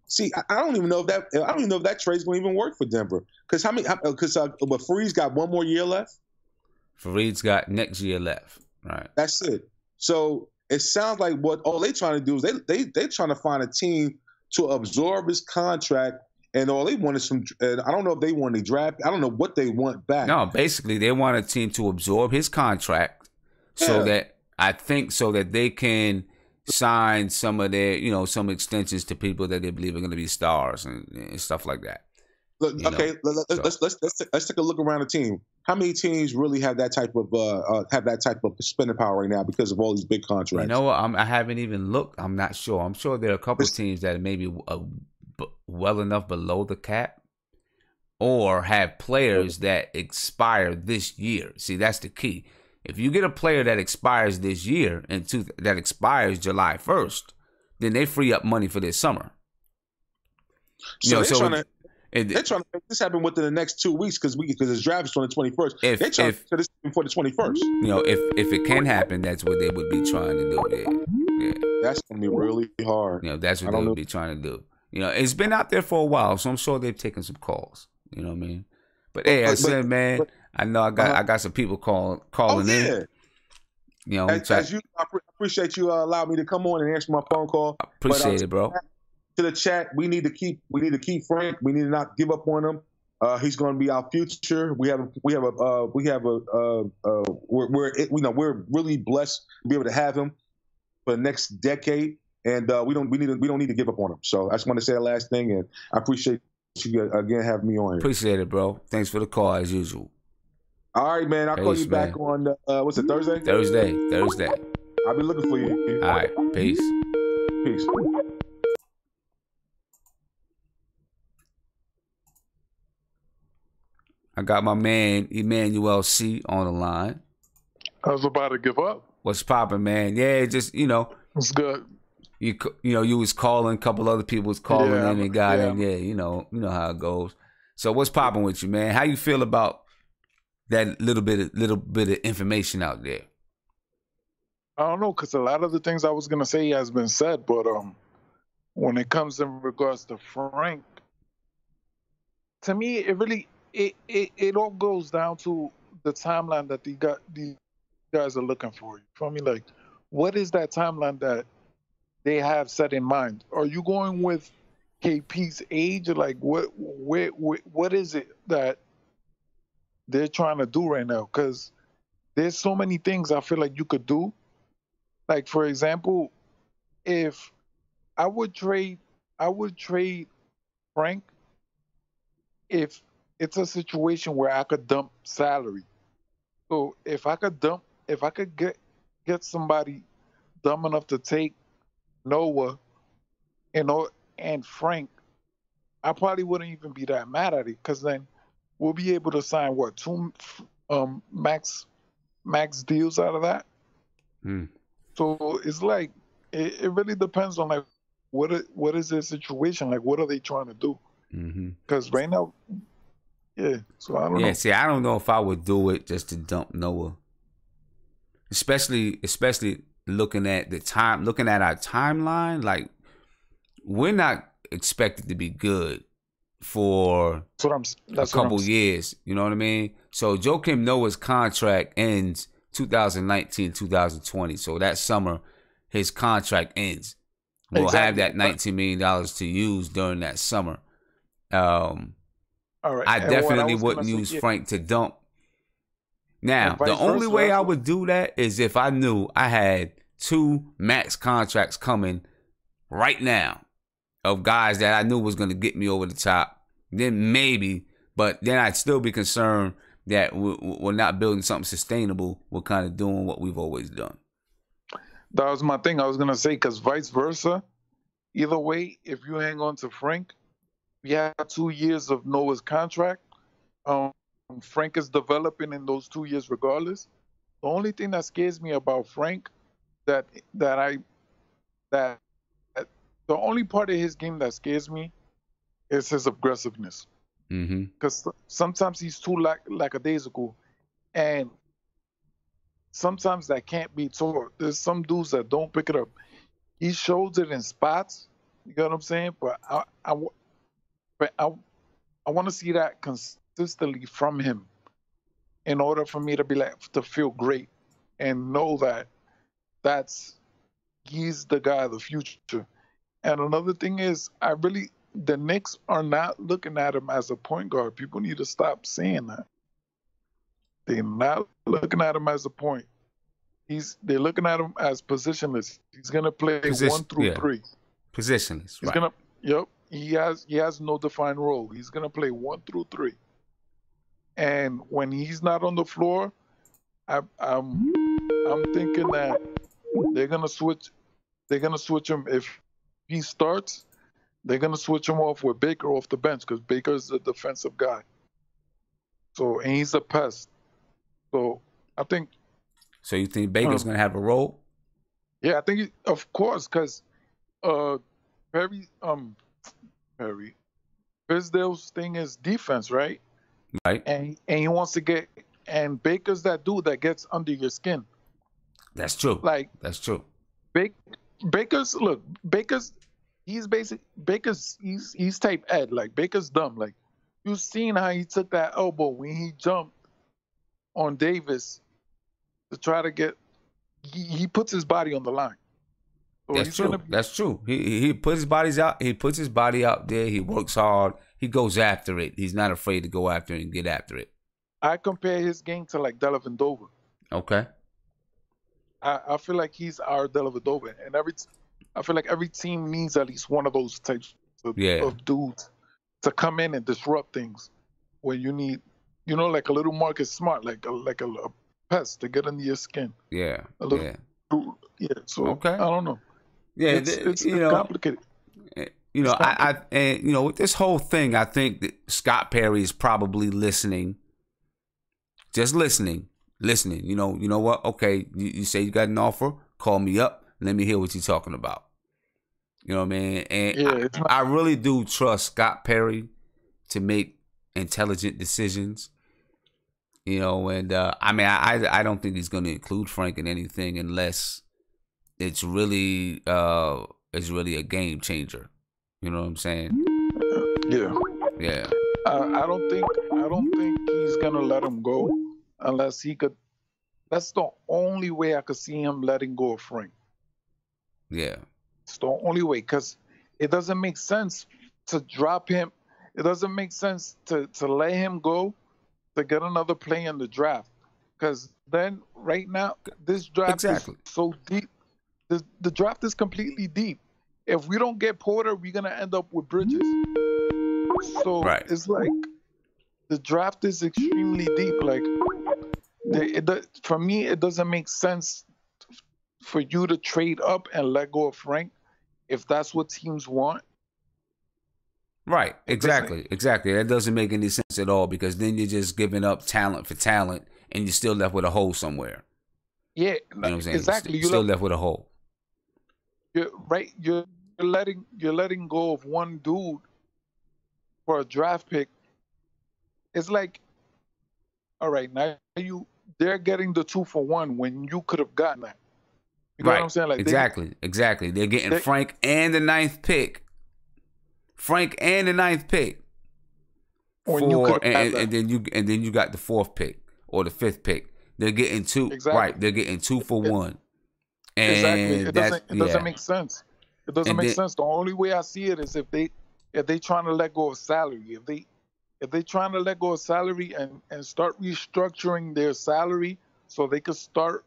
See, I don't even know if that trade's going to even work for Denver. Because but Fareed's got one more year left. Fareed's got next year left, right? That's it. So it sounds like what all they're trying to do is they trying to find a team to absorb his contract, and all they want is some. I don't know if they want to draft. I don't know what they want back. No, basically they want a team to absorb his contract, so that they can sign some of their, you know, some extensions to people that they believe are going to be stars and stuff like that. Let's take a look around the team. How many teams really have that type of spending power right now because of all these big contracts? You know what? I haven't even looked. I'm not sure. I'm sure there are a couple of teams that are maybe well enough below the cap, or have players that expire this year. See, that's the key. If you get a player that expires this year that expires July 1st, then they free up money for this summer. They're trying to make this happen within the next 2 weeks because the draft is on the 21st. They're trying to do this before the 21st. You know, if it can happen, that's what they would be trying to do. Yeah. That's going to be really hard. You know, that's what they would be trying to do. You know, it's been out there for a while, so I'm sure they've taken some calls. You know what I mean? But hey, I said, man, I know I got some people calling in. You know, I appreciate you allowing me to come on and answer my phone call. I appreciate it, bro. To the chat, we need to keep Frank. We need to not give up on him. He's going to be our future. We're really blessed to be able to have him for the next decade, and we don't need to give up on him. So I just want to say the last thing, and I appreciate you again having me on here. Appreciate it, bro. Thanks for the call as usual. All right, man. I'll call you back on what's it, Thursday? Thursday. I'll be looking for you. All right. Peace. I got my man Emmanuel C on the line. I was about to give up. What's poppin', man? Yeah, just, you know. It's good. you was calling, a couple other people was calling in and got in. Yeah, you know how it goes. So what's popping with you, man? How you feel about that little bit of information out there? I don't know, because a lot of the things I was gonna say has been said, but when it comes in regards to Frank, to me, it all goes down to the timeline that these guys are looking for. You feel me? Like, what is that timeline that they have set in mind? Are you going with KP's age? Or like, what is it that they're trying to do right now? Because there's so many things I feel like you could do. Like, for example, if I would trade Frank if it's a situation where I could dump salary. So if I could get somebody dumb enough to take Noah and Frank, I probably wouldn't even be that mad at it, because then we'll be able to sign two max deals out of that. So it's like it really depends on like what is their situation, like what are they trying to do? Because right now, so I don't know. Yeah, see, I don't know if I would do it just to dump Noah, especially looking at our timeline. Like, we're not expected to be good for a couple years. You know what I mean? So Joakim Noah's contract ends 2019, 2020. So that summer, his contract ends. We'll have that $19 million to use during that summer. All right. I definitely wouldn't use Frank to dump. Now, the only way I would do that is if I knew I had 2 max contracts coming right now of guys that I knew was going to get me over the top. Then maybe, but then I'd still be concerned that we're not building something sustainable. We're kind of doing what we've always done. That was my thing. I was going to say, because vice versa, either way, if you hang on to Frank, we have 2 years of Noah's contract. Frank is developing in those 2 years regardless. The only thing that scares me about Frank, the only part of his game that scares me is his aggressiveness. Because sometimes he's too lackadaisical, and sometimes that can't be taught. There's some dudes that don't pick it up. He shows it in spots. You know what I'm saying? But I want to see that consistently from him in order for me to feel great and know that he's the guy of the future. And another thing is, the Knicks are not looking at him as a point guard. People need to stop saying that. They're not looking at him as a point. They're looking at him as positionless. He's gonna play 1 through 3. Positionless. He's gonna. Yep. He has no defined role. He's gonna play 1 through 3. And when he's not on the floor, I'm thinking that they're gonna switch. They're gonna switch him if he starts. They're gonna switch him off with Baker off the bench, because Baker's a defensive guy. So, and he's a pest. So I think. So you think Baker's gonna have a role? Yeah, I think of course, because Perry Fizdale's thing is defense, right? Right. And he wants to get, and Baker's that dude that gets under your skin. That's true. Like, that's true. Baker's he's type Ed. Like, Baker's dumb. Like, you've seen how he took that elbow when he jumped on Davis to try to get. He puts his body on the line. So that's true. That's true. He puts his bodies out. He puts his body out there. He works hard. He goes after it. He's not afraid to go after it and get after it. I compare his game to like Dellavedova. Okay. I feel like he's our Dellavedova, and I feel like every team needs at least one of those types of dudes to come in and disrupt things. When you need, like a little Marcus Smart, like a pest to get under your skin. Yeah. So okay. I don't know. Yeah, it's complicated. With this whole thing, I think that Scott Perry is probably listening. Just listening. You know what? Okay, you say you got an offer. Call me up. Let me hear what you're talking about. You know what I mean? And Yeah, I really do trust Scott Perry to make intelligent decisions. You know, and I mean, I don't think he's going to include Frank in anything unless it's really a game changer. You know what I'm saying? yeah. Yeah. I don't think he's gonna let him go unless he could. That's the only way I could see him letting go of Frank. Yeah. It's the only way, because it doesn't make sense to drop him. It doesn't make sense to let him go to get another play in the draft. Because then right now, this draft is so deep. The draft is completely deep. If we don't get Porter, we're gonna end up with Bridges. So it's like the draft is extremely deep. Like for me, it doesn't make sense for you to trade up and let go of Frank if that's what teams want. Right. Exactly. That doesn't make any sense at all, because then you're just giving up talent for talent and you're still left with a hole somewhere. Yeah, you know what I'm saying? Exactly. You're still left with a hole. You're right. You're letting go of one dude for a draft pick. It's like, all right, now they're getting the 2-for-1 when you could have gotten that. You know what I'm saying? Like exactly. They're getting Frank and the 9th pick. When you could have and then you got the 4th pick or the 5th pick. They're getting 2. Exactly. Right. They're getting 2 for 1. And exactly. It doesn't make sense. It doesn't make sense. The only way I see it is if they trying to let go of salary. If they trying to let go of salary and start restructuring their salary so they could start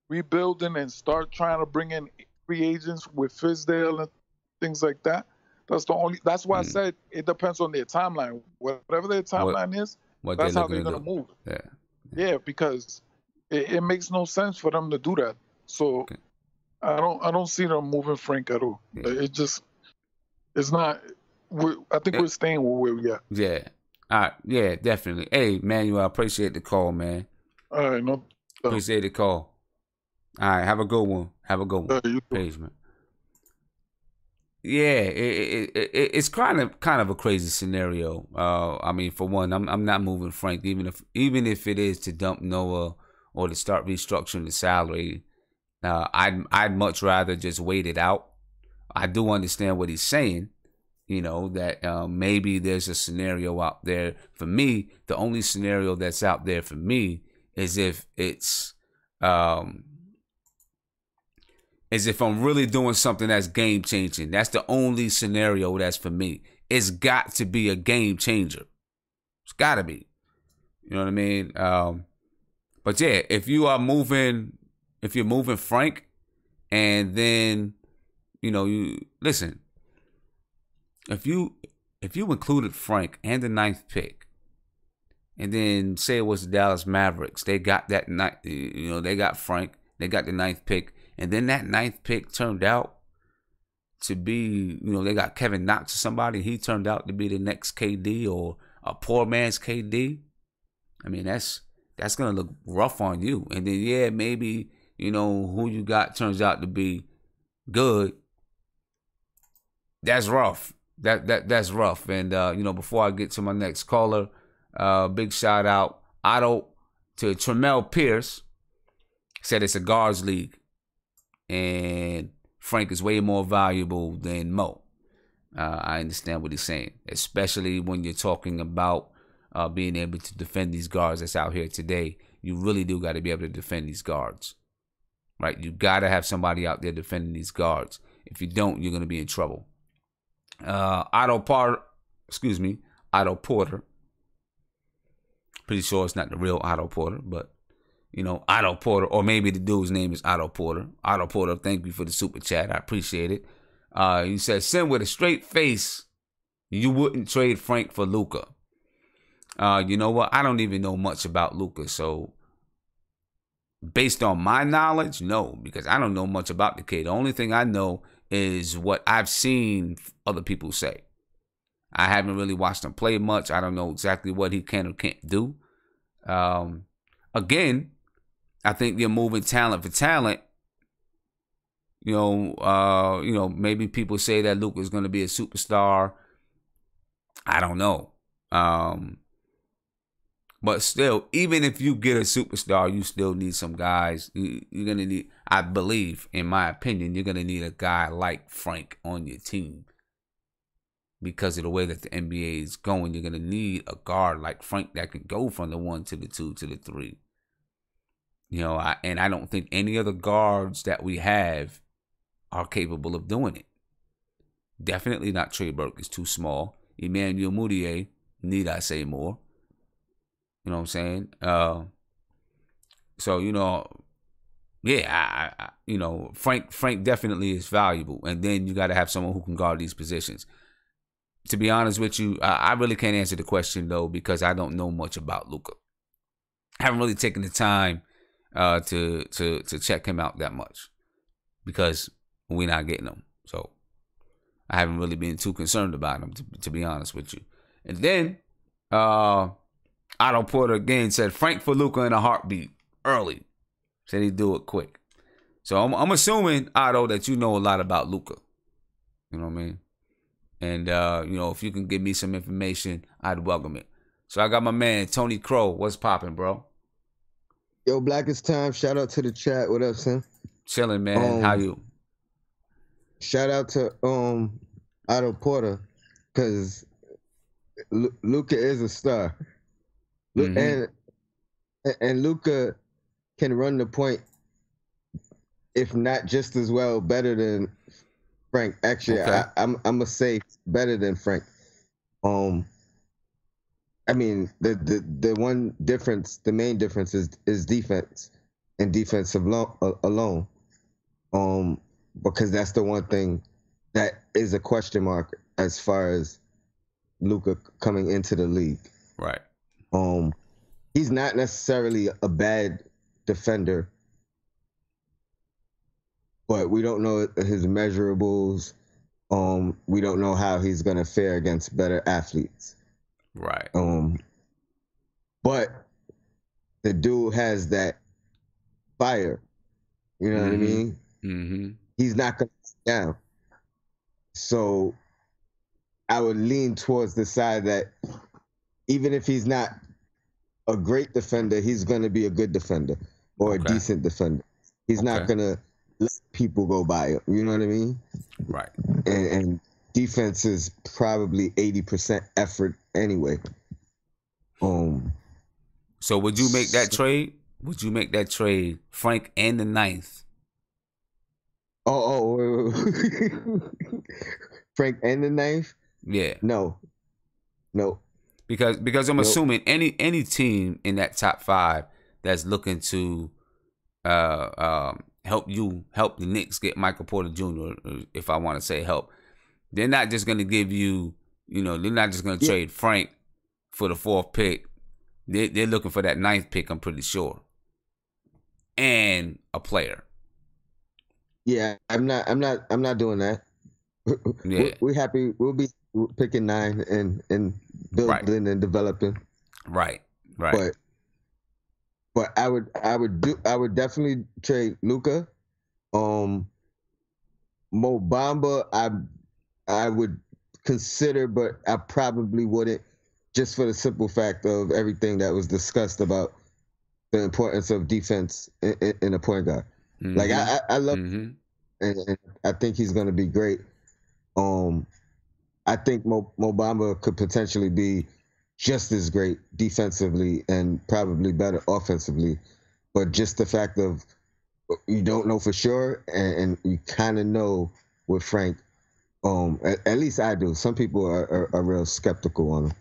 rebuilding and start trying to bring in free agents with Fizdale and things like that. That's why I said it depends on their timeline. Whatever their timeline is, that's how they're gonna move. Yeah, because it makes no sense for them to do that. So I don't see them moving Frank at all. Yeah. It's not. I think we're staying where we are. Yeah. All right. Yeah, definitely. Hey, Manuel, I appreciate the call, man. All right. No. Appreciate the call. All right. Have a good one. Peace, man. Yeah, it's kind of a crazy scenario. I mean, for one, I'm not moving Frank, even if it is to dump Noah or to start restructuring the salary. I'd much rather just wait it out. I do understand what he's saying. You know, that maybe there's a scenario out there. For me, the only scenario that's out there for me is if it's as if I'm really doing something that's game changing. That's the only scenario that's for me. It's got to be a game changer. It's got to be. You know what I mean? But yeah, if you're moving Frank, and then you listen. If you included Frank and the 9th pick, and then say it was the Dallas Mavericks, they got that night. They got Frank, they got the 9th pick. And then that 9th pick turned out to be, they got Kevin Knox or somebody. He turned out to be the next KD or a poor man's KD. I mean, that's going to look rough on you. And then, maybe, who you got turns out to be good. That's rough. That's rough. And, before I get to my next caller, big shout out, Otto, to Tremel Pierce. Said it's a guards league. And Frank is way more valuable than Mo. I understand what he's saying, especially when you're talking about being able to defend these guards that's out here today. You really do got to be able to defend these guards, right? You got to have somebody out there defending these guards. If you don't, you're going to be in trouble. Otto Porter. Pretty sure it's not the real Otto Porter, but Otto Porter, or maybe the dude's name is Otto Porter. Otto Porter, thank you for the super chat. I appreciate it. He said, "Sin, with a straight face, you wouldn't trade Frank for Luka." You know what? I don't even know much about Luka, so based on my knowledge, no, because I don't know much about the kid. The only thing I know is what I've seen other people say. I haven't really watched him play much. I don't know exactly what he can or can't do. Again, I think you're moving talent for talent. Maybe people say that Luka is going to be a superstar. I don't know. But still, even if you get a superstar, you still need some guys. You're going to need, I believe, in my opinion, you're going to need a guy like Frank on your team. Because of the way that the NBA is going, you're going to need a guard like Frank that can go from the 1 to the 2 to the 3. I don't think any other guards that we have are capable of doing it. Definitely not Trey Burke. Is too small. Emmanuel Mudiay, need I say more? You know what I'm saying? Frank definitely is valuable. And then you got to have someone who can guard these positions. To be honest with you, I really can't answer the question, though, because I don't know much about Luka. I haven't really taken the time to check him out that much because we're not getting him. So I haven't really been too concerned about him, to be honest with you. And then Otto Porter again said, Frank for Luka in a heartbeat early. Said he'd do it quick. So I'm assuming, Otto, that you know a lot about Luka. You know what I mean? And, if you can give me some information, I'd welcome it. So I got my man, Tony Crow. What's popping, bro? Yo, Blackest Time. Shout out to the chat. What up, son? Chilling, man. How you? Shout out to Otto Porter, because Luka is a star. And Luka can run the point, if not just as well, better than Frank. Actually, okay. I'm gonna say better than Frank. I mean, the one difference, the main difference is defense and defensive alone. Because that's the one thing that is a question mark as far as Luka coming into the league. Right. He's not necessarily a bad defender, but we don't know his measurables. We don't know how he's gonna fare against better athletes. Right. But the dude has that fire. You know what I mean? Mm-hmm. He's not gonna sit down. So I would lean towards the side that even if he's not a great defender, he's gonna be a good defender or a decent defender. He's not gonna let people go by him. You know what I mean? Right. And defense is probably 80% effort anyway. So would you make that trade? Would you make that trade, Frank and the 9th? Oh, Frank and the 9th? Yeah. No. Because I'm assuming any team in that top 5 that's looking to help the Knicks get Michael Porter Jr., if I want to say help, they're not just going to give you, they're not just going to trade Frank for the 4th pick. They're looking for that 9th pick, I'm pretty sure, and a player. Yeah, I'm not doing that. Yeah, we're happy. We'll be picking 9 and building and developing. Right. But I would definitely trade Luka. Mo Bamba, I would consider, but I probably wouldn't, just for the simple fact of everything that was discussed about the importance of defense in a point guard. Mm-hmm. Like I love him, and I think he's going to be great. I think Mo Bamba could potentially be just as great defensively and probably better offensively, but just the fact of you don't know for sure, and you kind of know with Frank. At least I do. Some people are real skeptical on him.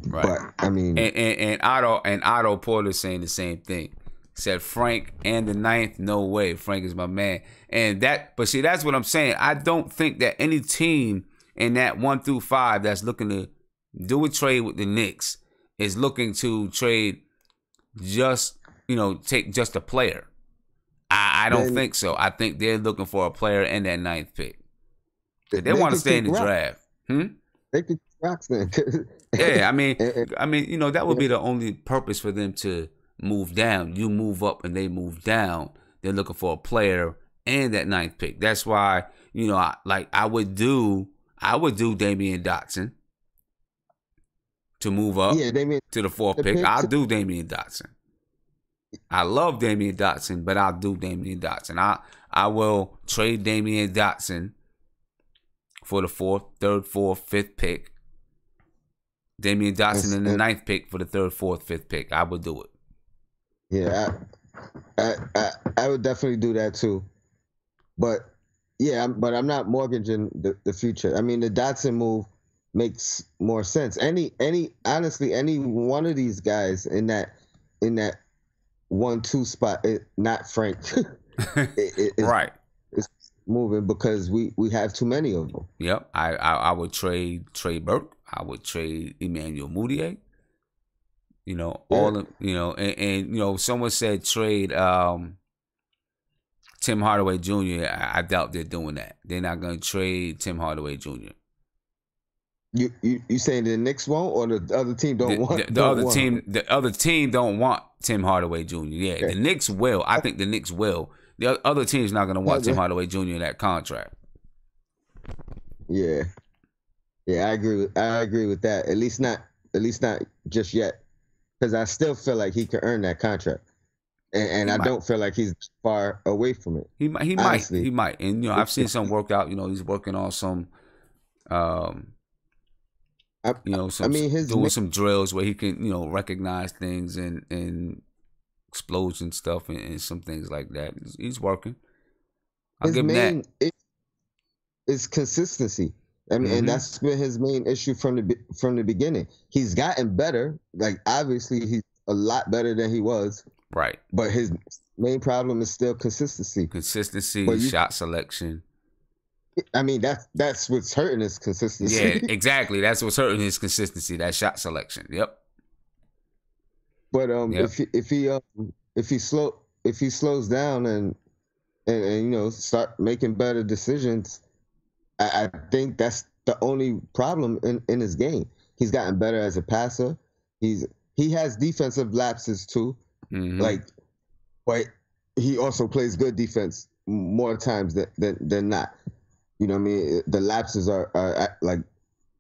Right. But I mean, and Otto Porter saying the same thing. Said Frank and the 9th, no way. Frank is my man. But see, that's what I'm saying. I don't think that any team in that 1 through 5 that's looking to do a trade with the Knicks is looking to trade just, take just a player. I don't think so. I think they're looking for a player and that 9th pick. They want to stay in the draft. They could rocks then. Yeah, I mean, that would be the only purpose for them to move down. You move up and they move down. They're looking for a player and that 9th pick. That's why, you know, I would do Damian Dotson to move up to the 4th pick. I'll do Damian Dotson. I love Damian Dotson, but I'll do Damian Dotson. I will trade Damian Dotson for the 4th, 3rd, 4th, 5th pick. Damian Dotson in the 9th pick for the 3rd, 4th, 5th pick. I would do it. Yeah, I would definitely do that too. But yeah, but I'm not mortgaging the future. I mean, the Dotson move makes more sense. Honestly, any one of these guys in that 1-2 spot, not Frank, right? It's moving because we have too many of them. Yep, I would trade Trey Burke. I would trade Emmanuel Mudiay. You know, all of, you know, and you know, someone said trade Tim Hardaway Jr. I doubt they're doing that. They're not going to trade Tim Hardaway Jr. You saying the Knicks won't, or the other team don't want the other team don't want Tim Hardaway Jr. Yeah, okay. The Knicks will. I think the Knicks will. The other team's not going to want Tim Hardaway Jr. in that contract. Yeah, I agree with that. At least not just yet, because I still feel like he could earn that contract, and I don't feel like he's far away from it. He might. And you know, I've seen some work out. You know, he's working on some. You know, doing some drills where he can, you know, recognize things and explosion stuff and some things like that. He's working. I'll give him that. It's consistency. I mean, and that's been his main issue from the beginning. He's gotten better. Like, obviously, he's a lot better than he was. Right. But his main problem is still consistency. Shot selection. I mean, that's what's hurting his consistency. Yeah, exactly. That's what's hurting his consistency. That shot selection. Yep. But if he slows down and you know, start making better decisions, I think that's the only problem in his game. He's gotten better as a passer. He has defensive lapses too. Like, but he also plays good defense more times than not. You know what I mean? The lapses are like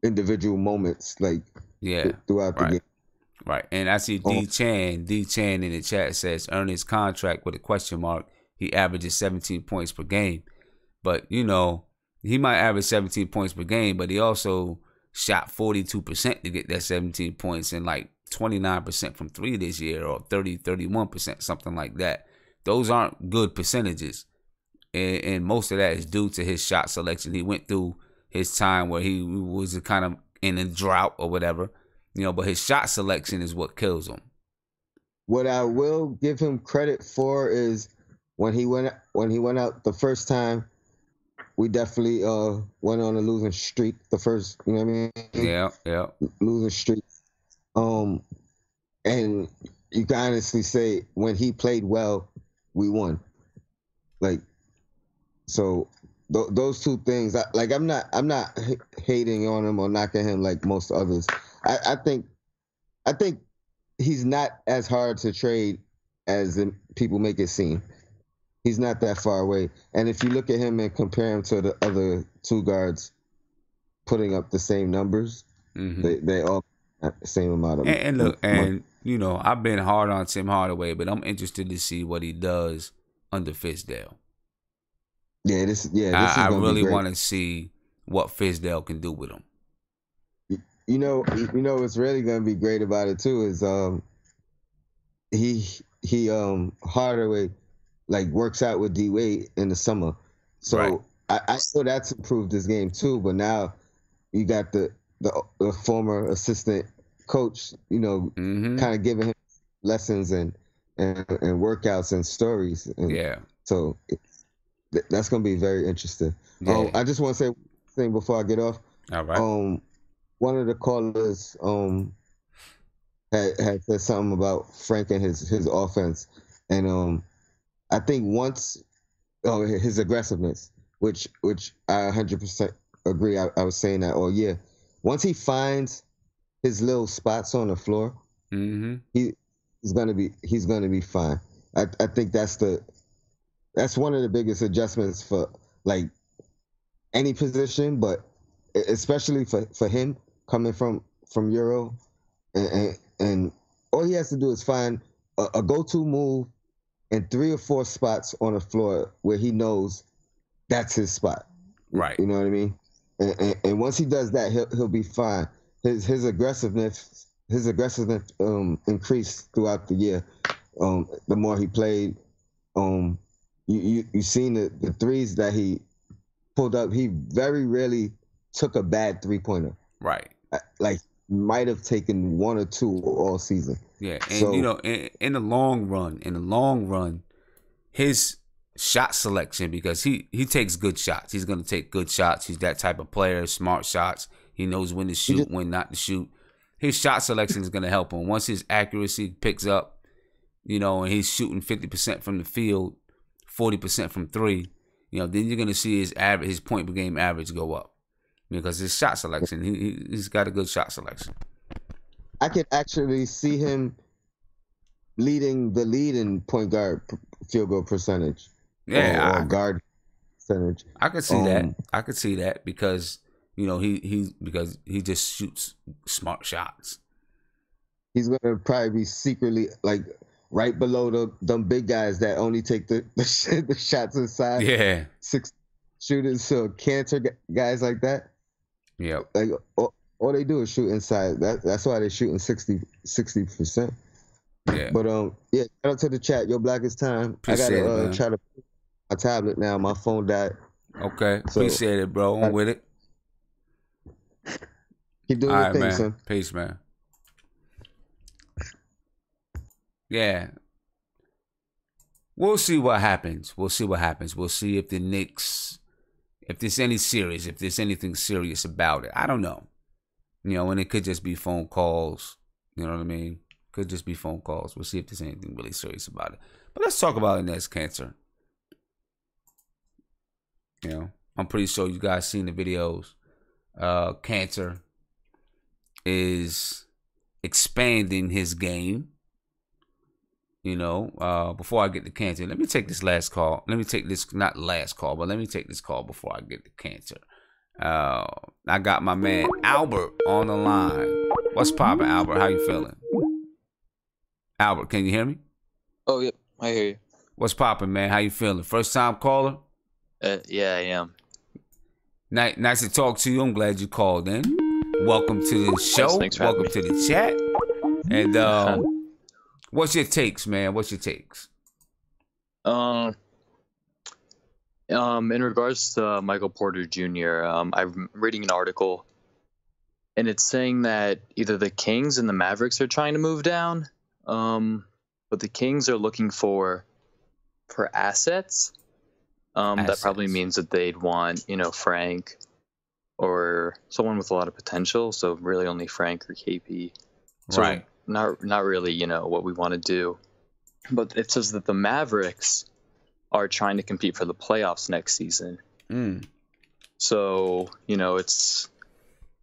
individual moments, like throughout the game. Right. And I see D Chan in the chat says earn his contract with a question mark. He averages 17 points per game. But, you know, he might average 17 points per game, but he also shot 42% to get that 17 points and like 29% from 3 this year, or 31%, something like that. Those aren't good percentages. And most of that is due to his shot selection. He went through his time where he was kind of in a drought or whatever, you know, but his shot selection is what kills him. What I will give him credit for is when he went out the first time, we definitely went on a losing streak. The first, you know what I mean? Yeah. Losing streak. And you can honestly say when he played well, we won. Like, so those two things, I'm not hating on him or knocking him like most others. I think he's not as hard to trade as people make it seem. He's not that far away. And if you look at him and compare him to the other two guards putting up the same numbers, they all have the same amount of money. And look, and you know, I've been hard on Tim Hardaway, but I'm interested to see what he does under Fizdale. I really want to see what Fizdale can do with him. You know what's really gonna be great about it too is Hardaway like works out with D Wade in the summer, so I feel that's improved his game too. But now you got the former assistant coach, you know, kind of giving him lessons and workouts and stories. And so that's going to be very interesting. Yeah. I just want to say one thing before I get off. All right. One of the callers had said something about Frank and his offense, and I think once his aggressiveness, which I 100% agree. I was saying that all year. Once he finds his little spots on the floor, he's gonna be fine. I think that's That's one of the biggest adjustments for like any position, but especially for him coming from Euro, and all he has to do is find a go-to move in 3 or 4 spots on the floor where he knows that's his spot. Right. You know what I mean? And once he does that, he'll be fine. His aggressiveness increased throughout the year. The more he played, you seen the threes that he pulled up. He very rarely took a bad 3-pointer. Right. Like might have taken 1 or 2 all season. Yeah, and you know, in the long run, his shot selection, because he takes good shots. He's going to take good shots. He's that type of player, smart shots. He knows when to shoot, when not to shoot. His shot selection is going to help him. Once his accuracy picks up, you know, and he's shooting 50% from the field, 40% from 3, you know, then you're going to see his point per game average go up because his shot selection, he's got a good shot selection. I could actually see him leading the lead in point guard field goal percentage. Yeah, or guard percentage. I could see that. I could see that because, you know, because he just shoots smart shots. He's gonna probably be secretly like right below them big guys that only take the shots inside. Yeah, 6 shooters, so Kanter guys like that. Yeah, like all they do is shoot inside. That's why they're shooting 60%. Yeah. But yeah, shout out to the chat. Yo, Black, it's time. Appreciate I gotta it, try to put my tablet now. My phone died. Okay, so, appreciate it, bro. I'm with it. Keep doing your thing, son. Peace, man. Yeah. We'll see what happens. We'll see if the Knicks, if there's anything serious about it. I don't know. You know, and it could just be phone calls. You know what I mean? Could just be phone calls. We'll see if there's anything really serious about it. But let's talk about Enes Kanter. You know, I'm pretty sure you guys seen the videos. Kanter is expanding his game. You know, before I get to Kanter, let me take this last call. Let me take this, not last call, but let me take this call before I get to Kanter. I got my man Albert on the line. What's poppin', Albert? How you feeling? Albert, can you hear me? Oh, yep, I hear you. What's poppin', man? How you feeling? First time caller? Yeah, I am. Nice to talk to you. I'm glad you called in. Welcome to the show. Thanks for Welcome to the chat. And what's your takes, man? What's your takes? In regards to Michael Porter Jr., I'm reading an article, and it's saying that either the Kings and the Mavericks are trying to move down, but the Kings are looking for assets. That probably means that they'd want, you know, Frank or someone with a lot of potential. So really only Frank or KP. So right. Not really, you know, what we want to do. But it says that the Mavericks are trying to compete for the playoffs next season. So, you know, it's,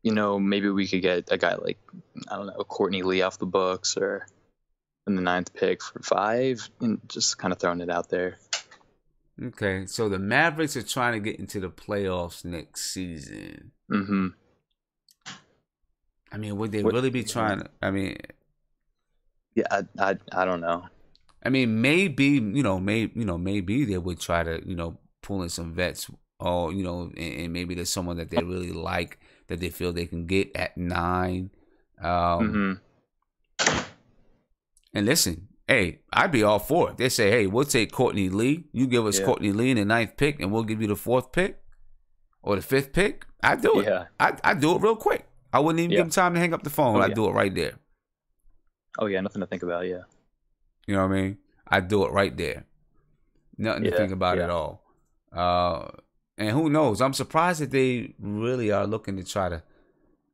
you know, maybe we could get a guy like, I don't know, Courtney Lee off the books or in the 9th pick for 5, and just kind of throwing it out there. Okay, so the Mavericks are trying to get into the playoffs next season. Mm-hmm. I mean, would they really be trying to? I mean, yeah, I don't know. I mean, maybe maybe they would try to, you know, pull in some vets, or you know, and maybe there's someone that they really like that they feel they can get at 9. And listen. Hey, I'd be all for it. They say, hey, we'll take Courtney Lee. You give us Courtney Lee in the 9th pick, and we'll give you the 4th pick or the 5th pick. I'd do it. Yeah. I'd do it real quick. I wouldn't even give them time to hang up the phone. I'd do it right there. Oh, yeah, nothing to think about, yeah. You know what I mean? I'd do it right there. Nothing to think about at all. And who knows? I'm surprised that they really are looking to try to.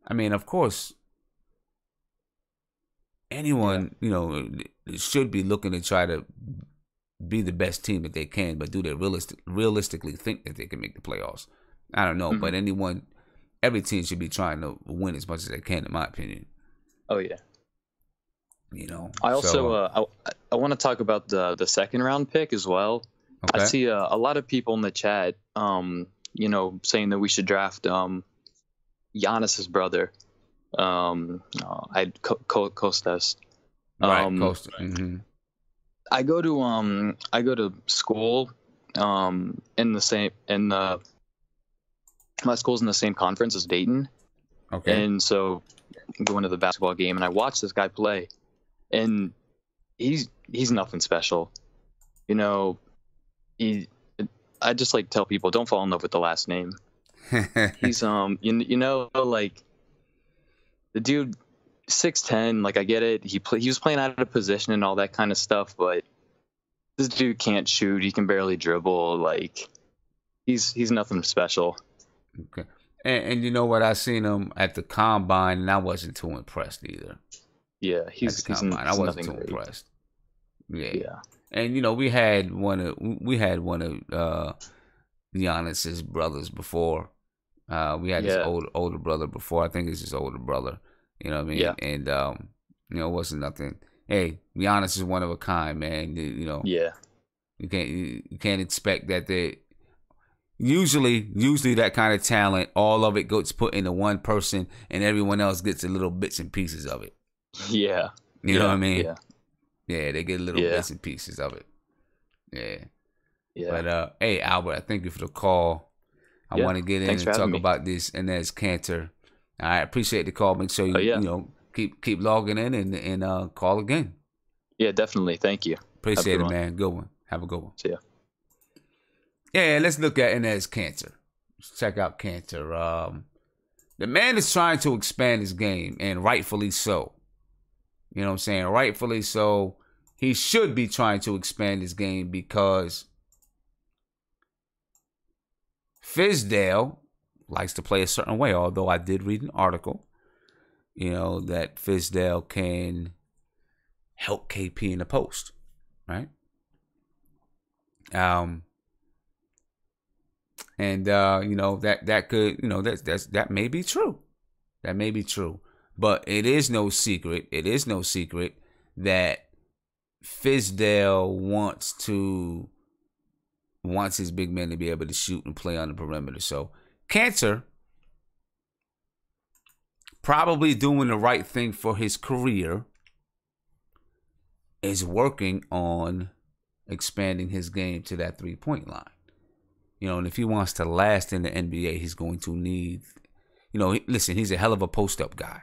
I mean, of course, anyone, you know, should be looking to try to be the best team that they can, but do they realistically think that they can make the playoffs? I don't know, but every team should be trying to win as much as they can, in my opinion. Oh yeah. You know, I also I want to talk about the 2nd round pick as well. I see a lot of people in the chat, saying that we should draft Giannis's brother, Kostas. Right, Kostas. Mm-hmm. I go to school my school's in the same conference as Dayton. Okay. And so I'm going to the basketball game and I watch this guy play, and he's nothing special. I just like tell people, don't fall in love with the last name. He's like, the dude 6'10", like I get it. He was playing out of position and all that kind of stuff, but this dude can't shoot. He can barely dribble. Like he's nothing special. Okay. And you know what? I seen him at the combine, and I wasn't too impressed either. Yeah, I wasn't too impressed. Yeah. And we had one of Giannis's brothers before. We had his older brother before. I think it's his older brother. You know what I mean? Yeah. And it wasn't nothing. Hey, Giannis is one of a kind, man. Yeah. You can't expect that they. Usually that kind of talent, all of it gets put into one person, and everyone else gets a little bits and pieces of it. Yeah. You know what I mean? Yeah. Yeah, they get little bits and pieces of it. Yeah. Yeah. But hey, Albert, I thank you for the call. I want to get in and talk about this Enes Kanter. I appreciate the call. Make sure you keep logging in and call again. Yeah, definitely. Thank you. Appreciate it, man. Good one. Have a good one. See ya. Yeah, let's look at Enes Kanter. Let's check out Kanter. The man is trying to expand his game, and rightfully so. You know what I'm saying? Rightfully so. He should be trying to expand his game because Fizdale likes to play a certain way, although I did read an article, that Fizdale can help KP in the post, right? And that could, that may be true. That may be true. But it is no secret. It is no secret that Fizdale wants his big men to be able to shoot and play on the perimeter. So Kanter probably doing the right thing for his career is working on expanding his game to that 3-point line. And if he wants to last in the NBA, he's going to need, listen, he's a hell of a post-up guy.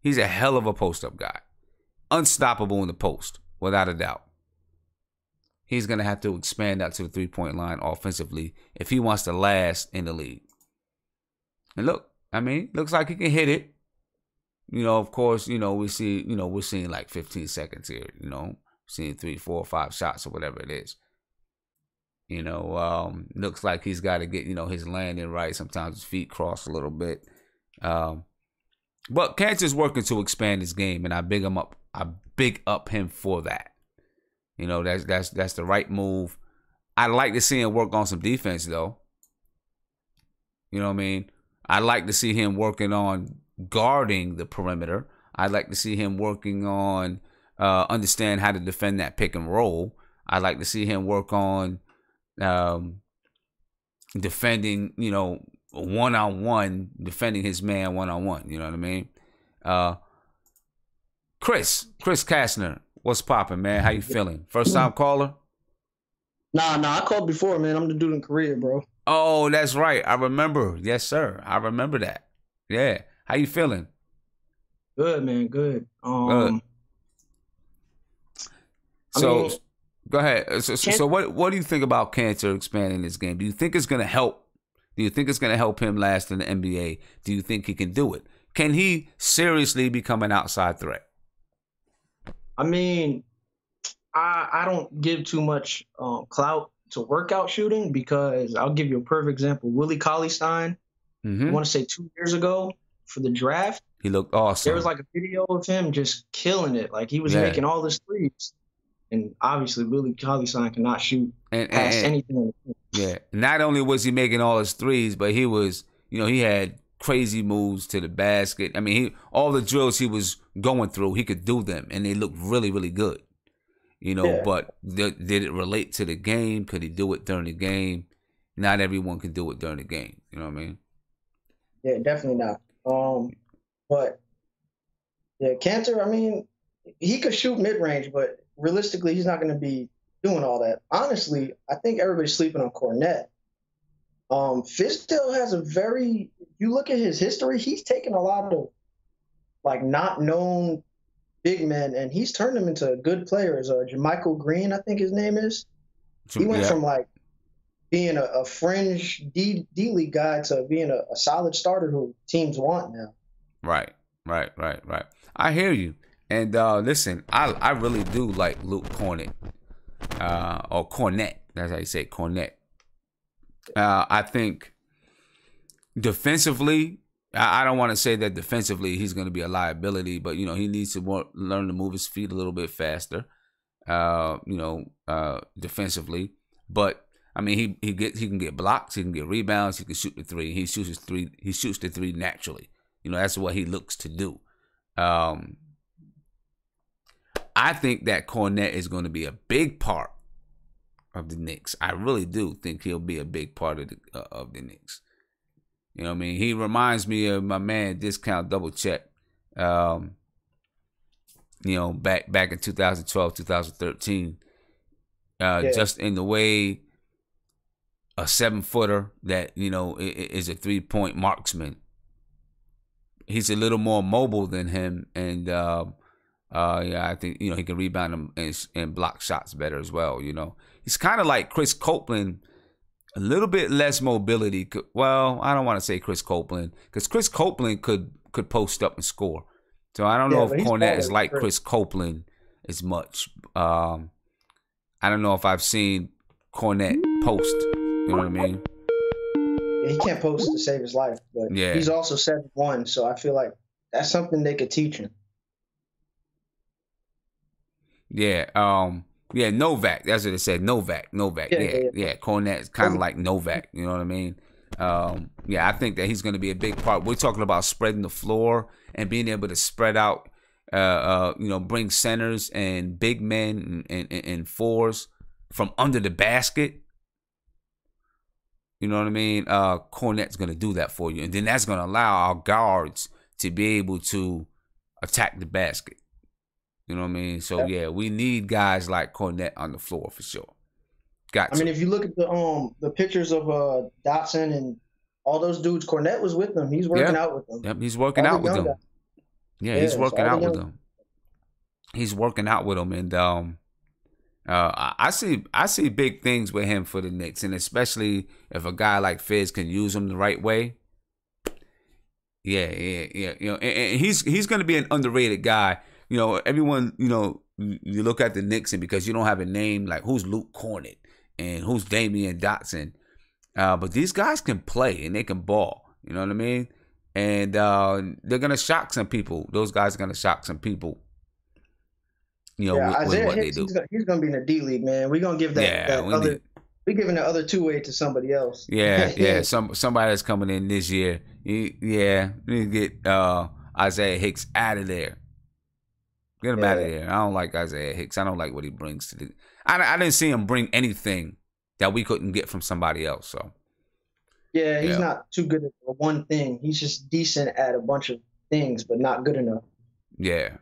He's a hell of a post-up guy. Unstoppable in the post, without a doubt. He's going to have to expand out to the 3-point line offensively if he wants to last in the league. And look, looks like he can hit it. Of course, we're seeing like 15 seconds here, seeing 3, 4, 5 shots or whatever it is. Looks like he's got to get, his landing right. Sometimes his feet cross a little bit. But Kanter's working to expand his game, and I big him up. I big up him for that. That's the right move. I'd like to see him work on some defense, though. You know what I mean? I'd like to see him working on guarding the perimeter. I'd like to see him working on understand how to defend that pick and roll. I'd like to see him work on defending, one-on-one, defending his man one-on-one. You know what I mean? Chris Kastner, what's popping, man? How you feeling? First time caller? Nah, I called before, man. I'm the dude in Korea, bro. Oh, that's right. I remember. Yes, sir. I remember that. Yeah. How you feeling? Good, man. Good. Good. So, go ahead. So what do you think about Kanter expanding his game? Do you think it's going to help? Do you think it's going to help him last in the NBA? Do you think he can do it? Can he seriously become an outside threat? I don't give too much clout to workout shooting because I'll give you a perfect example. Willie Cauley-Stein, I want to say 2 years ago for the draft. He looked awesome. There was like a video of him just killing it. Like he was making all his threes. And obviously, Willie Cauley-Stein cannot shoot past anything. Yeah. Not only was he making all his threes, but he was, he had crazy moves to the basket. All the drills he was going through, he could do them, and they looked really, really good. You know, but did it relate to the game? Could he do it during the game? Not everyone can do it during the game. You know what I mean? Yeah, definitely not. But yeah, Kanter, I mean, he could shoot mid-range, but realistically, he's not going to be doing all that. Honestly, I think everybody's sleeping on Cornette. Fizdale has a very, if you look at his history, he's taken a lot of like not known big men, and he's turned them into good players. Jermichael Green, I think his name is. He went from like being a fringe D League guy to being a solid starter who teams want now. Right. I hear you. And listen, I really do like Luke Cornett, or Cornette. That's how you say it, Cornette. I think defensively, I don't want to say that defensively he's going to be a liability, but you know he needs to learn to move his feet a little bit faster. Defensively, but I mean he can get blocks, he can get rebounds, he can shoot the three. He shoots the three naturally. You know that's what he looks to do. I think that Cornette is going to be a big part of the Knicks. I really do think he'll be a big part of the Knicks. You know what I mean? He reminds me of my man Discount Double Check. You know, back in 2012, 2013. Just in the way a 7-footer that, you know, is a 3-point marksman. He's a little more mobile than him, and I think you know he can rebound them and block shots better as well. You know, he's kind of like Chris Copeland, a little bit less mobility. Well, I don't want to say Chris Copeland because Chris Copeland could post up and score. So I don't know if Cornette is like Chris Copeland as much. I don't know if I've seen Cornette post. You know what I mean? He can't post to save his life, but he's also 7'1", so I feel like that's something they could teach him. Yeah, Novak. That's what it said. Novak. Yeah. Cornette is kind of like Novak. You know what I mean? I think that he's going to be a big part. We're talking about spreading the floor and being able to spread out. Bring centers and big men and fours from under the basket. You know what I mean? Cornette's going to do that for you. And then that's going to allow our guards to be able to attack the basket. You know what I mean? So, we need guys like Cornette on the floor for sure. I mean, if you look at the pictures of Dotson and all those dudes, Cornette was with them. He's working out with them. Yep, he's working out with them. Yeah, he's working out with them. He's working out with them. And I see big things with him for the Knicks, and especially if a guy like Fizz can use him the right way. Yeah. You know, and he's going to be an underrated guy. You know, everyone, you know, you look at the Knicks, and because you don't have a name like who's Luke Cornett and who's Damian Dotson, but these guys can play and they can ball. You know what I mean? And they're gonna shock some people. Those guys are gonna shock some people. You know, with what Hicks, they do. He's gonna be in the D League, man. We're gonna give we're giving the other two-way to somebody else. Yeah. Somebody that's coming in this year. We need to get Isaiah Hicks out of there. Get him out of there. I don't like Isaiah Hicks. I don't like what he brings to the. I didn't see him bring anything that we couldn't get from somebody else. So. Yeah, he's not too good at one thing. He's just decent at a bunch of things, but not good enough. Yeah.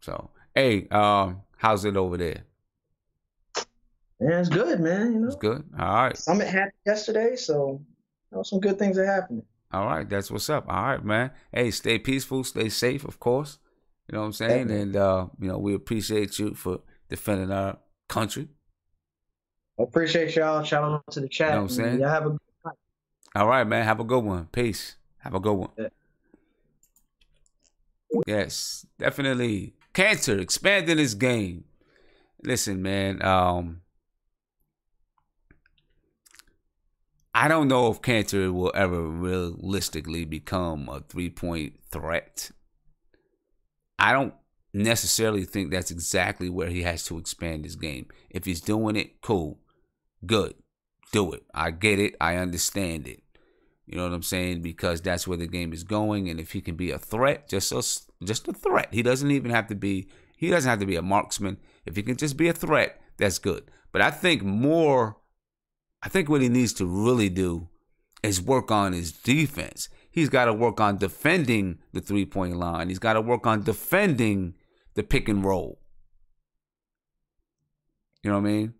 So, hey, how's it over there? Yeah, it's good, man. You know, it's good. All right. Summit happened yesterday, so some good things are happening. All right, that's what's up. All right, man. Hey, stay peaceful, stay safe, of course. You know what I'm saying? Definitely. And we appreciate you for defending our country. I appreciate y'all. Shout out to the chat. You know what I'm saying? Y'all have a good night. All right, man. Have a good one. Peace. Have a good one. Yeah. Yes, definitely. Kanter expanding his game. Listen, man. I don't know if Kanter will ever realistically become a 3-point threat. I don't necessarily think that's exactly where he has to expand his game. If he's doing it, cool. Good. Do it. I get it. I understand it. You know what I'm saying? Because that's where the game is going. And if he can be a threat, just a threat. He doesn't even have to be, He doesn't have to be a marksman. If he can just be a threat, that's good. But I think what he needs to really do is work on his defense. He's got to work on defending the three-point line. He's got to work on defending the pick and roll. You know what I mean?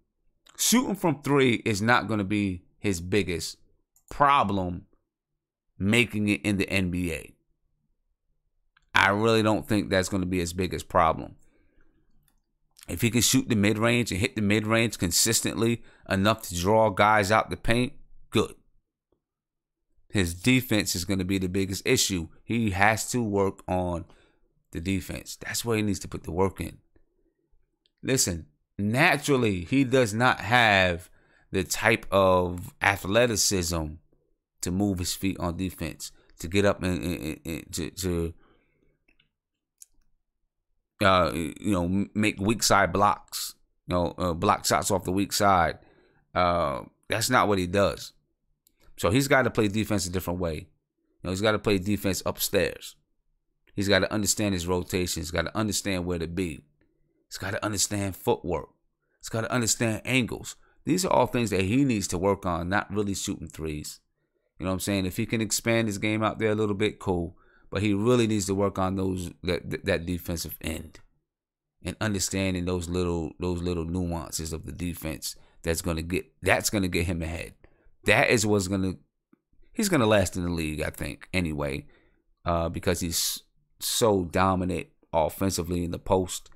Shooting from three is not going to be his biggest problem making it in the NBA. I really don't think that's going to be his biggest problem. If he can shoot the mid-range and hit the mid-range consistently enough to draw guys out the paint, good. His defense is going to be the biggest issue. He has to work on the defense. That's where he needs to put the work in. Listen, naturally, he does not have the type of athleticism to move his feet on defense, to get up and to make weak side blocks, block shots off the weak side. That's not what he does. So he's got to play defense a different way. He's got to play defense upstairs. He's got to understand his rotation. He's got to understand where to be. He's got to understand footwork. He's got to understand angles. These are all things that he needs to work on, not really shooting threes. You know what I'm saying? If he can expand his game out there a little bit, cool. But he really needs to work on that defensive end and understanding those little nuances of the defense. That's gonna get him ahead. That is he's gonna last in the league, I think, anyway, because he's so dominant offensively in the post.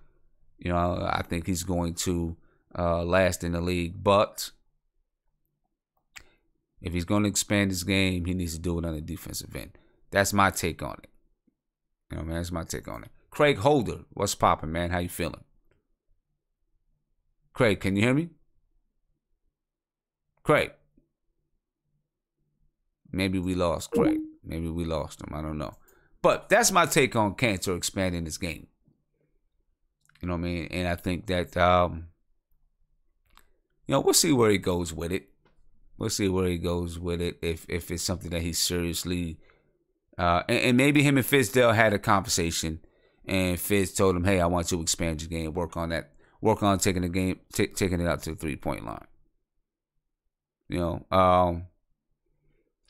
I think he's going to last in the league. But if he's going to expand his game, he needs to do it on the defensive end. That's my take on it. Man, that's my take on it. Craig Holder, what's popping, man? How you feeling? Craig, can you hear me? Craig. Maybe we lost Craig. Maybe we lost him. I don't know. But that's my take on Kanter expanding his game. You know what I mean? And I think that, we'll see where he goes with it. We'll see where he goes with it if it's something that he's seriously... and maybe him and Fizdale had a conversation, and Fizz told him, "Hey, I want you to expand your game, work on that, work on taking the game, taking it out to the 3-point line."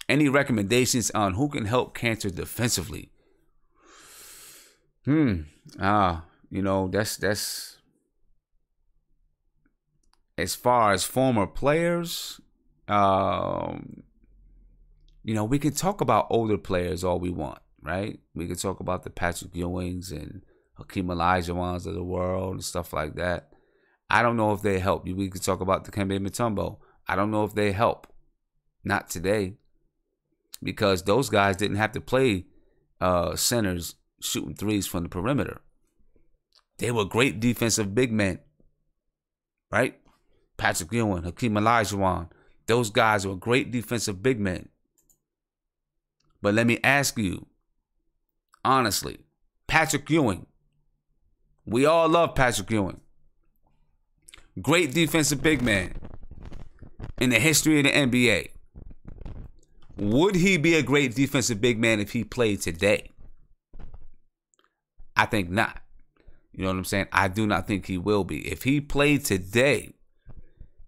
Any recommendations on who can help Kanter defensively? That's as far as former players. We can talk about older players all we want, right? We can talk about the Patrick Ewings and Hakeem Olajuwons of the world and stuff like that. I don't know if they help. We could talk about the Dikembe Mutombo. I don't know if they help. Not today. Because those guys didn't have to play centers shooting threes from the perimeter. They were great defensive big men, right? Patrick Ewing, Hakeem Olajuwon. Those guys were great defensive big men. But let me ask you, honestly, Patrick Ewing. We all love Patrick Ewing. Great defensive big man in the history of the NBA. Would he be a great defensive big man if he played today? I think not. You know what I'm saying? I do not think he will be. If he played today,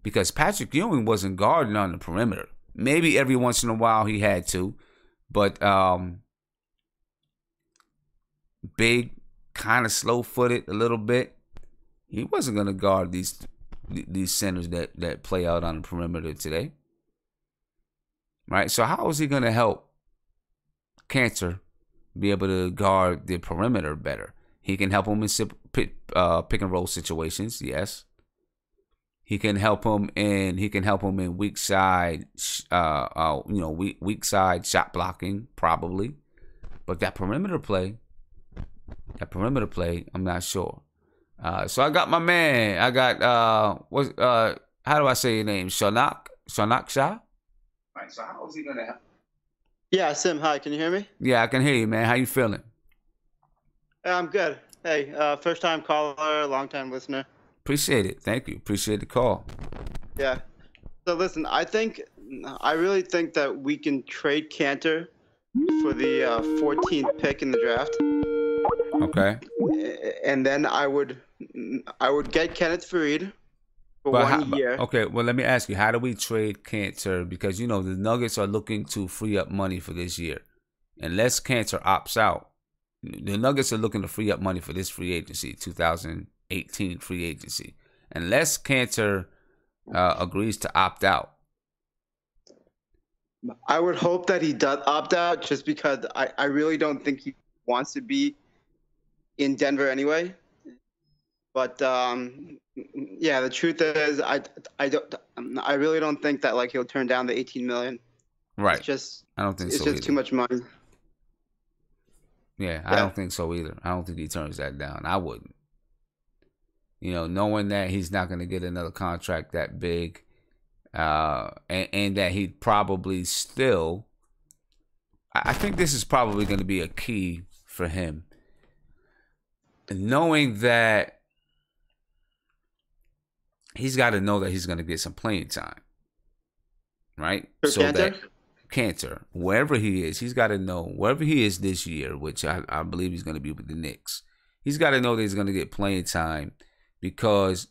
because Patrick Ewing wasn't guarding on the perimeter. Maybe every once in a while he had to. But big, kind of slow-footed a little bit. He wasn't going to guard these centers that play out on the perimeter today. Right? So how is he going to help Kanter be able to guard the perimeter better? He can help him in pick and roll situations, yes. He can help him in weak side, weak side shot blocking, probably. But that perimeter play, I'm not sure. So I got my man. I got how do I say your name? Shanak Shah. Right. So how is he gonna help? Yeah, Sim. Hi. Can you hear me? Yeah, I can hear you, man. How you feeling? I'm good. Hey, first time caller, long time listener. Appreciate it. Thank you. Appreciate the call. Yeah. So listen, I really think that we can trade Kanter for the 14th pick in the draft. Okay. And then I would get Kenneth Faried for But 1 year. okay, well, let me ask you, how do we trade Kanter? Because, you know, the Nuggets are looking to free up money for this year. Unless Kanter opts out, the Nuggets are looking to free up money for this free agency, 2018 free agency. Unless Kanter agrees to opt out. I would hope that he does opt out, just because I really don't think he wants to be in Denver anyway. But yeah, the truth is, I really don't think that like he'll turn down the 18 million. Right. I don't think so. It's just too much money. Yeah, I don't think so either. I don't think he turns that down. I wouldn't. You know, knowing that he's not going to get another contract that big, and that he'd probably still, I think this is probably going to be a key for him. Knowing that he's got to know that he's going to get some playing time, right? For so Kanter? That Kanter, wherever he is, he's got to know, wherever he is this year, which I believe he's going to be with the Knicks, he's got to know that he's going to get playing time, because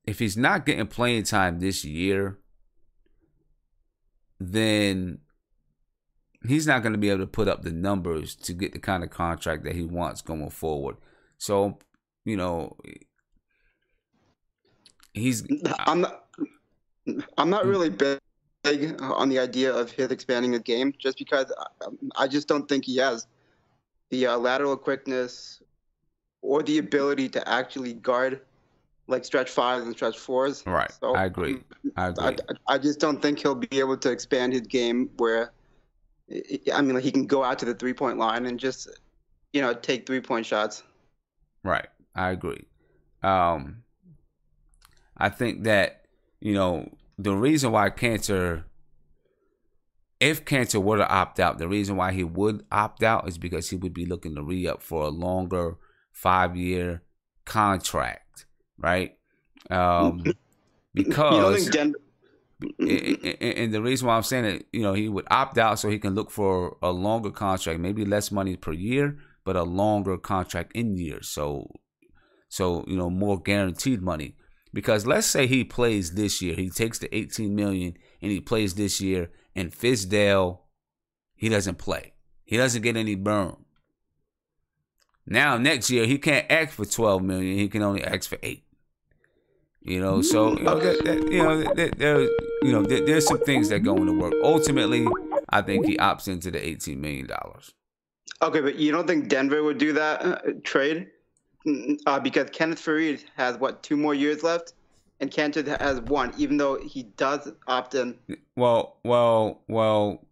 if he's not getting playing time this year, then he's not going to be able to put up the numbers to get the kind of contract that he wants going forward. So, you know, I'm not really big on the idea of his expanding the game, just because I just don't think he has the lateral quickness or the ability to actually guard like stretch fives and stretch fours. Right. So, I agree. I just don't think he'll be able to expand his game where, I mean, like, he can go out to the 3-point line and just, you know, take 3-point shots. Right. I agree. I think that, you know, the reason why Kanter, if Kanter were to opt out, the reason why he would opt out is because he would be looking to re-up for a longer 5-year contract, right? Because, and the reason why I'm saying it, you know, he would opt out so he can look for a longer contract, maybe less money per year, but a longer contract in years. So you know, more guaranteed money. Because let's say he plays this year, he takes the 18 million and he plays this year, and Fizdale, he doesn't play. He doesn't get any burn. Now next year he can't ask for 12 million. He can only ask for 8. You know, so you know, there's some things that go into work. Ultimately, I think he opts into the $18 million. Okay, but you don't think Denver would do that trade? Because Kenneth Faried has 2 more years left, and Kanter has 1, even though he does opt in. Well,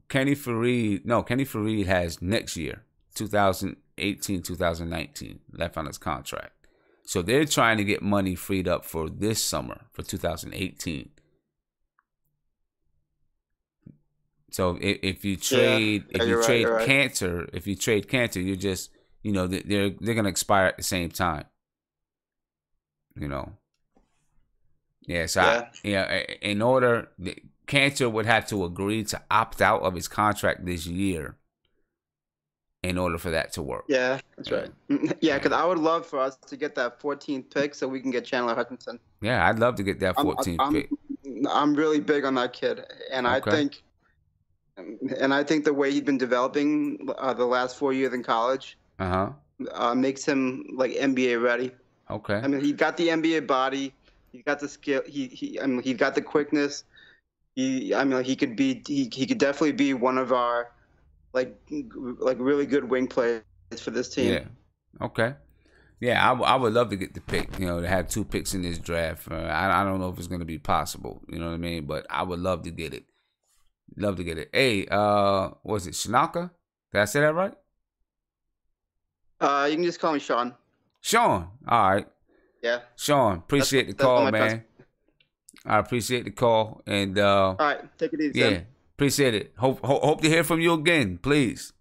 Kenny Faried has next year, 2018, 2019 left on his contract. So they're trying to get money freed up for this summer, for 2018. So if you trade Kanter, you're just, you know, they're gonna expire at the same time. You know. Yeah. So in order, Kanter would have to agree to opt out of his contract this year in order for that to work. Yeah, that's right. Yeah, because I would love for us to get that 14th pick so we can get Chandler Hutchinson. Yeah, I'd love to get that 14th pick. I'm really big on that kid, and okay. I think the way he's been developing the last 4 years in college makes him like NBA ready. Okay. I mean, he got the NBA body. He got the skill. He got the quickness. He could definitely be one of our like really good wing players for this team. Yeah. Okay. Yeah, I would love to get the pick. You know, to have 2 picks in this draft. I don't know if it's going to be possible. You know what I mean? But I would love to get it. Love to get it. Hey, was it Shanaka? Did I say that right? You can just call me Sean. Sean. All right. Yeah. Sean, appreciate the call, man. I appreciate the call, and all right, take it easy. Yeah, son. Appreciate it. Hope to hear from you again, please.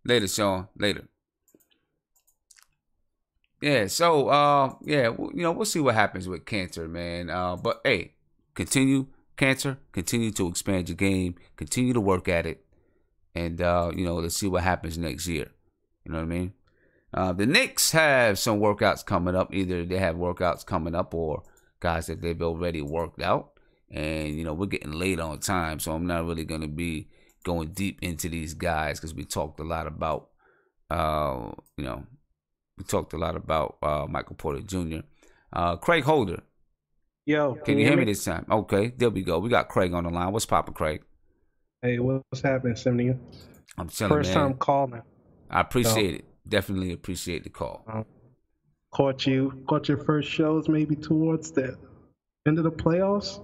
Later, Sean. Later. Yeah. So, yeah, you know, we'll see what happens with Kanter, man. But hey, Kanter, continue to expand your game, continue to work at it, And, let's see what happens next year. You know what I mean? The Knicks have some workouts coming up. Either they have workouts coming up or guys that they've already worked out. And, we're getting late on time, so I'm not really going to be going deep into these guys because we talked a lot about, Michael Porter Jr. Craig Holder. Yo, can you hear me this time? Okay, there we go. We got Craig on the line. What's poppin', Craig? Hey, what's happening, Simnia? I'm chilling, First man. time calling. I appreciate it. Definitely appreciate the call. Caught your first shows maybe towards the end of the playoffs.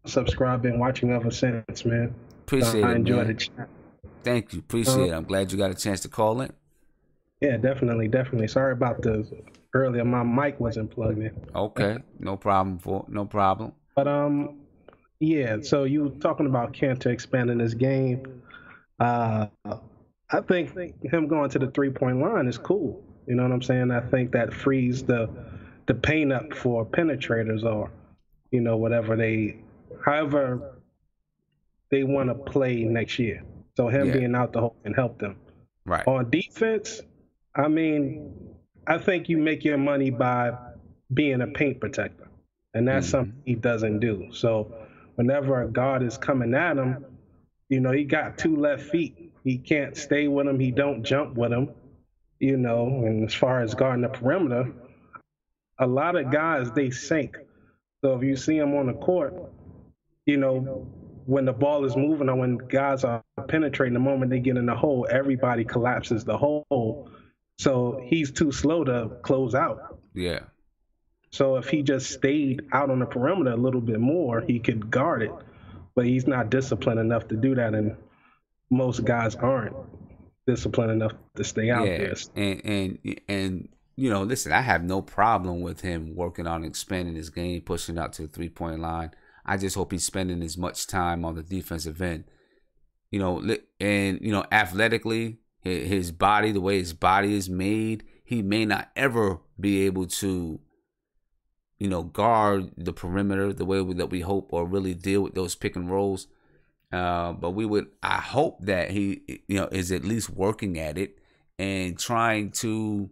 Subscribing, watching ever since, man. Appreciate it, I enjoyed man. the chat. Thank you. Appreciate it. I'm glad you got a chance to call in. Yeah, definitely. Sorry about the earlier. My mic wasn't plugged in. Okay, no problem. But yeah. So you were talking about Kanter expanding his game. I think him going to the 3-point line is cool. You know what I'm saying? I think that frees the paint up for penetrators or, however they want to play next year. So him being out the hole can help them. Right. On defense, I think you make your money by being a paint protector. And that's something he doesn't do. So whenever a guard is coming at him, he got 2 left feet. He can't stay with him. He don't jump with him. And as far as guarding the perimeter, a lot of guys, they sink. So if you see him on the court, when the ball is moving or when guys are penetrating, the moment they get in the hole, everybody collapses the hole. So he's too slow to close out. Yeah. So if he just stayed out on the perimeter a little bit more, he could guard it. But he's not disciplined enough to do that, and most guys aren't disciplined enough to stay out there. And listen, I have no problem with him working on expanding his game, pushing out to the 3-point line. I just hope he's spending as much time on the defensive end. Athletically, his body, the way his body is made, he may not ever be able to, guard the perimeter the way that we hope or really deal with those pick and rolls. But I hope that he, is at least working at it and trying to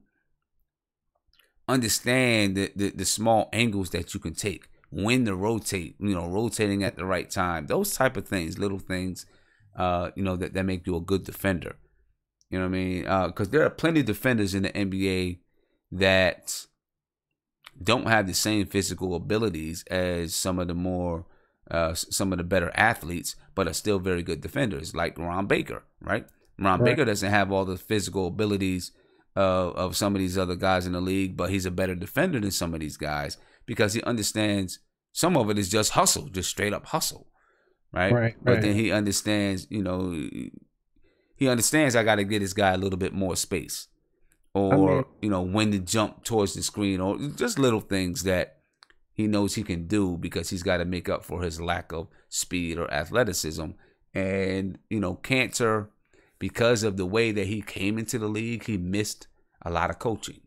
understand the small angles that you can take, when to rotate, rotating at the right time, those type of things, little things, that make you a good defender. You know what I mean? Because there are plenty of defenders in the NBA that don't have the same physical abilities as some of the better athletes, but are still very good defenders, like Ron Baker, right? Ron Baker doesn't have all the physical abilities of some of these other guys in the league, but he's a better defender than some of these guys because he understands some of it is just hustle, just straight up hustle, right? But then he understands, he understands I got to get this guy a little bit more space, or when to jump towards the screen, or just little things that he knows he can do because he's got to make up for his lack of speed or athleticism. And Kanter, because of the way that he came into the league, he missed a lot of coaching.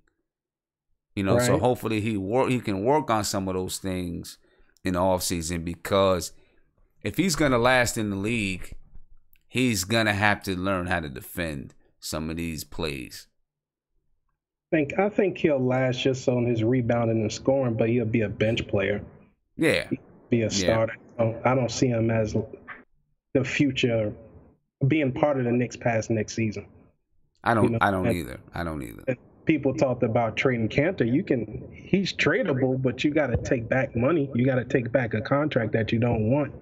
So hopefully he can work on some of those things in the offseason, because if he's gonna last in the league, he's gonna have to learn how to defend some of these plays. I think he'll last just on his rebounding and scoring, but he'll be a bench player. Yeah. He'll be a starter. I don't see him as the future, being part of the Knicks past next season. I don't either. People talked about trading Kanter. He's tradable, but you got to take back money. You got to take back a contract that you don't want.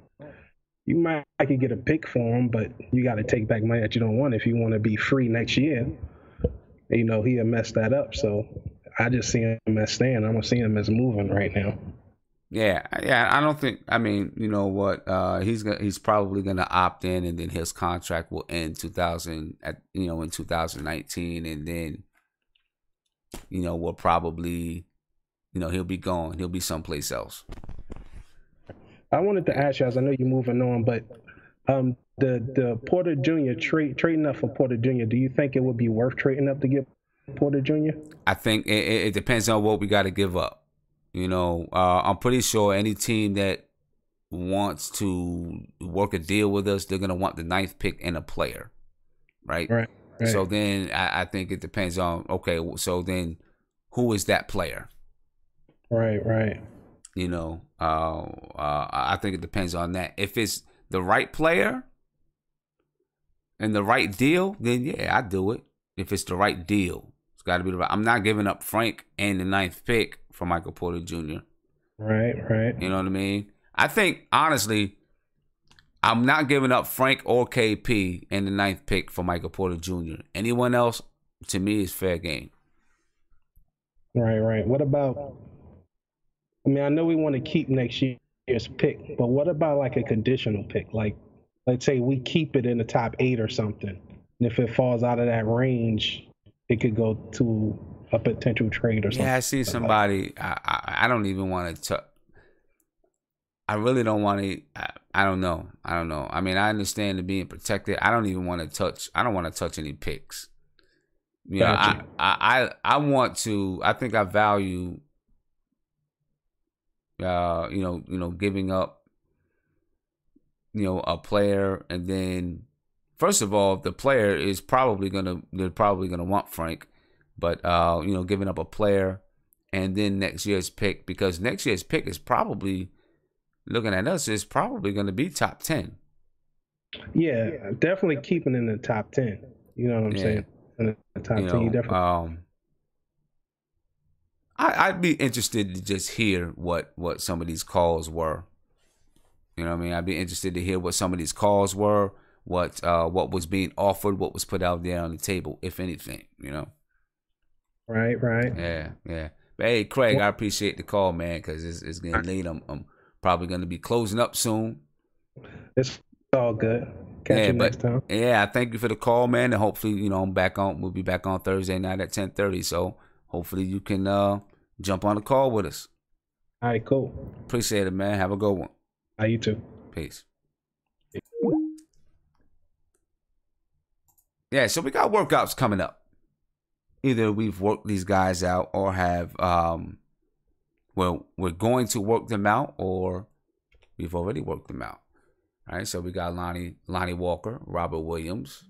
You might could get a pick for him, but you got to take back money that you don't want if you want to be free next year. He'll mess that up. So I just see him as staying. I don't see him as moving right now. Yeah. I don't think. I mean, you know what? He's probably gonna opt in, and then his contract will end in 2019, and then we'll probably, he'll be gone. He'll be someplace else. I wanted to ask you, as I know you're moving on, but the Porter Jr. trading up for Porter Jr. Do you think it would be worth trading up to get Porter Jr.? I think it depends on what we got to give up. I'm pretty sure any team that wants to work a deal with us, they're gonna want the 9th pick and a player, right? Right. So then I think it depends on, okay, so then who is that player? Right. You know, I think it depends on that. If it's the right player and the right deal, then yeah, I do it. If it's the right deal, it's got to be the right. I'm not giving up Frank and the 9th pick for Michael Porter Jr. Right. You know what I mean? I think, honestly, I'm not giving up Frank or KP and the 9th pick for Michael Porter Jr. Anyone else, to me, is fair game. Right. What about, I mean, I know we want to keep next year's pick, but what about like a conditional pick? Like, let's say we keep it in the top 8 or something. And if it falls out of that range, it could go to a potential trade or something. Yeah, I see somebody, I don't even want to I really don't want to. I don't know. I mean, I understand the being protected. I don't even want to touch. I don't want to touch any picks. You know, I want to. I think I value. Giving up. A player, and then, first of all, the player is probably they're probably gonna want Frank, but giving up a player, and then next year's pick, because next year's pick is probably. Looking at us, is probably going to be top 10. Yeah, definitely keeping in the top 10. You know what I'm saying? In the top 10, you definitely. I'd be interested to just hear what some of these calls were. You know what I mean? I'd be interested to hear what some of these calls were, what was being offered, what was put out there on the table, if anything. You know? Right. Yeah. But hey, Craig, I appreciate the call, man, because it's getting late. I'm probably going to be closing up soon. It's all good. Catch you next time. Yeah, I thank you for the call, man, and hopefully, we'll be back on Thursday night at 10:30. So hopefully you can jump on the call with us. All right, cool. Appreciate it, man. Have a good one. You too. Peace. Yeah, so we got workouts coming up. Either we've worked these guys out or have we're going to work them out, or we've already worked them out. All right, so we got Lonnie Walker, Robert Williams,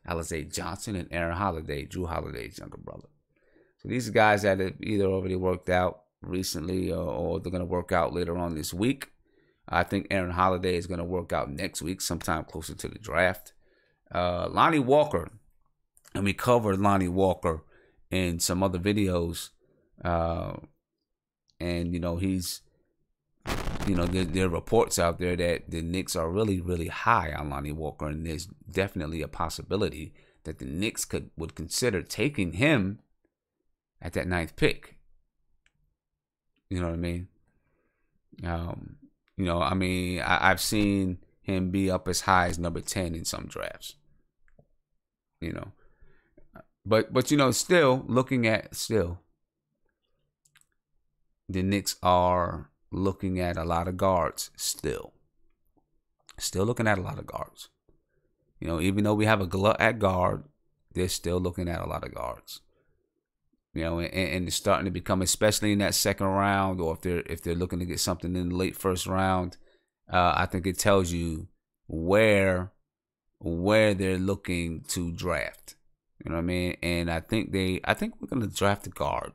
Alize Johnson, and Aaron Holiday, Drew Holiday's younger brother. So these are guys that have either already worked out recently or they're going to work out later on this week. I think Aaron Holiday is going to work out next week, sometime closer to the draft. Lonnie Walker, and we covered Lonnie Walker in some other videos. And, he's, there are reports out there that the Knicks are really, really high on Lonnie Walker. And there's definitely a possibility that the Knicks would consider taking him at that 9th pick. You know what I mean? I've seen him be up as high as number 10 in some drafts. But still looking at the Knicks are looking at a lot of guards still looking at a lot of guards. Even though we have a glut at guard, they're still looking at a lot of guards. And it's starting to become, especially in that second round, or if they're looking to get something in the late first round, I think it tells you where they're looking to draft. You know what I mean? And I think we're gonna draft a guard.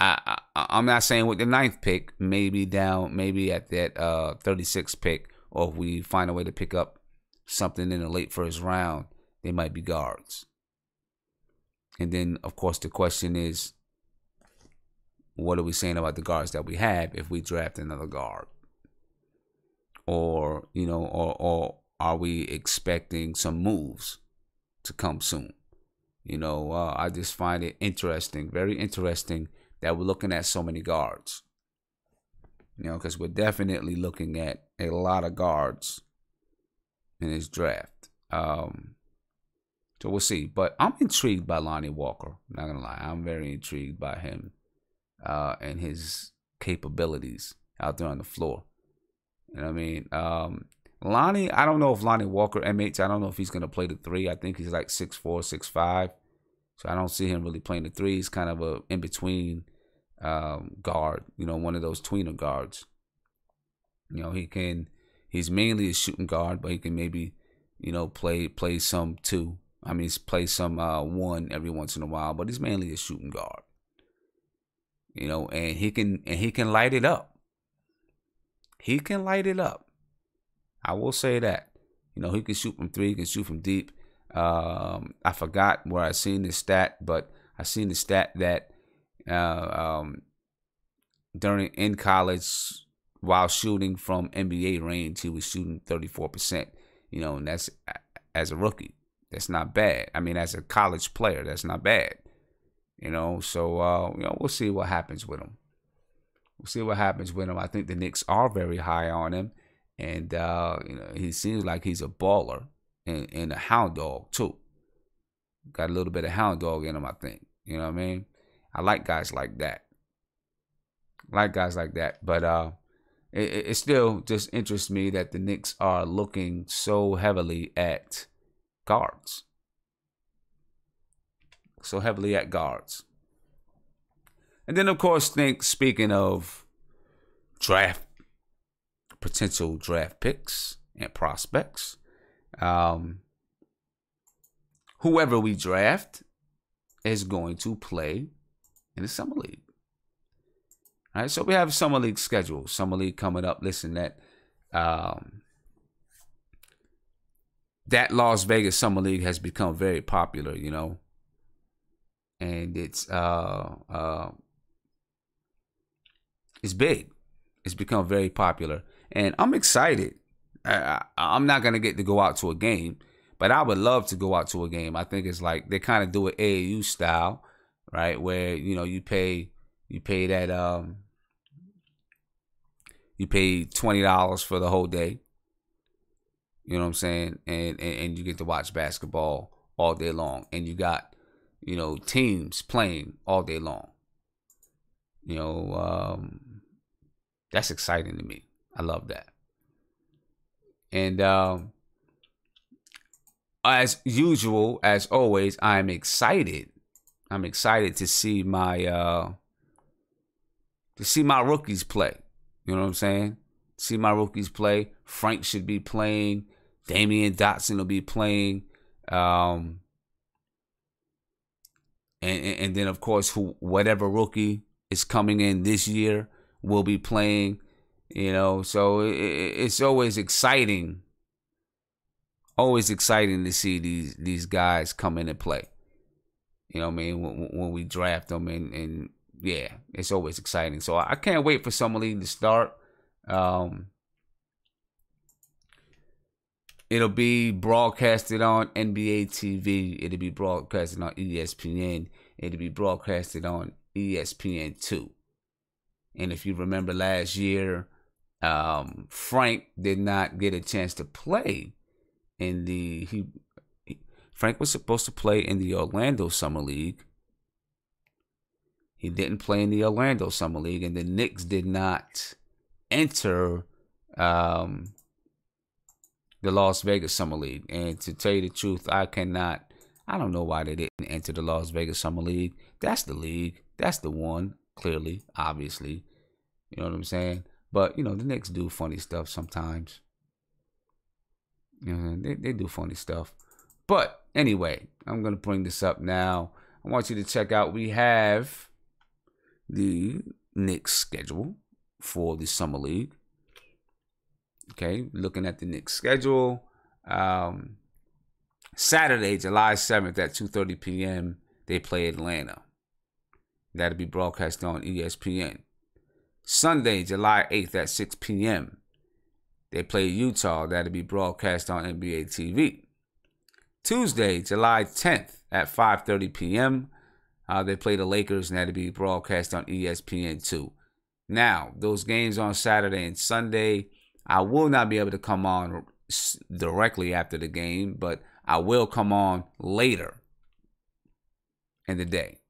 I'm not saying with the 9th pick, maybe at that 36th pick, or if we find a way to pick up something in the late first round, they might be guards. And then, of course, the question is, what are we saying about the guards that we have if we draft another guard? Or are we expecting some moves to come soon? I just find it interesting, very interesting, that we're looking at so many guards. Because we're definitely looking at a lot of guards in this draft. So we'll see. But I'm intrigued by Lonnie Walker. I'm not going to lie. I'm very intrigued by him and his capabilities out there on the floor. You know what I mean? Lonnie, I don't know if Lonnie Walker, MH, I don't know if he's going to play the 3. I think he's like 6'4", 6'5". So I don't see him really playing the 3. He's kind of a in-between guard, one of those tweener guards. You know, he's mainly a shooting guard, but he can maybe, you know, play some two. I mean, play some one every once in a while, but he's mainly a shooting guard. You know, and he can light it up. He can light it up. I will say that. You know, he can shoot from three, he can shoot from deep. I forgot where I seen this stat, but I seen the stat that in college, while shooting from NBA range, he was shooting 34%. You know, and that's as a rookie. That's not bad. I mean, as a college player, that's not bad. You know, so you know, we'll see what happens with him. We'll see what happens with him. I think the Knicks are very high on him, and you know, he seems like he's a baller and a hound dog too. Got a little bit of hound dog in him, I think. You know what I mean? I like guys like that. But it still just interests me that the Knicks are looking so heavily at guards. And then, of course, speaking of potential draft picks and prospects, whoever we draft is going to play in the Summer League. All right, so we have a Summer League schedule. Summer League coming up. Listen, that Las Vegas Summer League has become very popular, you know. And it's big. It's become very popular. And I'm excited. I'm not going to get to go out to a game, but I would love to go out to a game. I think it's like they kind of do it AAU style, right? Where, you know, you pay that you pay $20 for the whole day. You know what I'm saying? And you get to watch basketball all day long. And you got, you know, teams playing all day long. You know, that's exciting to me. I love that. And as usual, as always, I'm excited. I'm excited to see my rookies play. You know what I'm saying? See my rookies play. Frank should be playing. Damian Dotson will be playing. And then, of course, whatever rookie is coming in this year will be playing. You know, so it's always exciting. Always exciting to see these guys come in and play. You know what I mean? When we draft them, and yeah, it's always exciting. So I can't wait for Summer League to start. It'll be broadcasted on NBA TV. It'll be broadcasted on ESPN. It'll be broadcasted on ESPN2. And if you remember last year, Frank did not get a chance to play in Frank was supposed to play in the Orlando Summer League. He didn't play in the Orlando Summer League, and the Knicks did not enter the Las Vegas Summer League. And to tell you the truth, I don't know why they didn't enter the Las Vegas Summer League. That's the league. That's the one, clearly, obviously. You know what I'm saying? But, you know, the Knicks do funny stuff sometimes. You know, they do funny stuff. But anyway, I'm going to bring this up now. I want you to check out, we have the Knicks schedule for the Summer League. Okay, looking at the Knicks schedule. Saturday, July 7th at 2:30 p.m., they play Atlanta. That'll be broadcast on ESPN. Sunday, July 8th at 6 p.m., they play Utah. That'll be broadcast on NBA TV. Tuesday, July 10th at 5:30 p.m., they play the Lakers, and that'll be broadcast on ESPN2. Now, those games on Saturday and Sunday, I will not be able to come on directly after the game, but I will come on later in the day.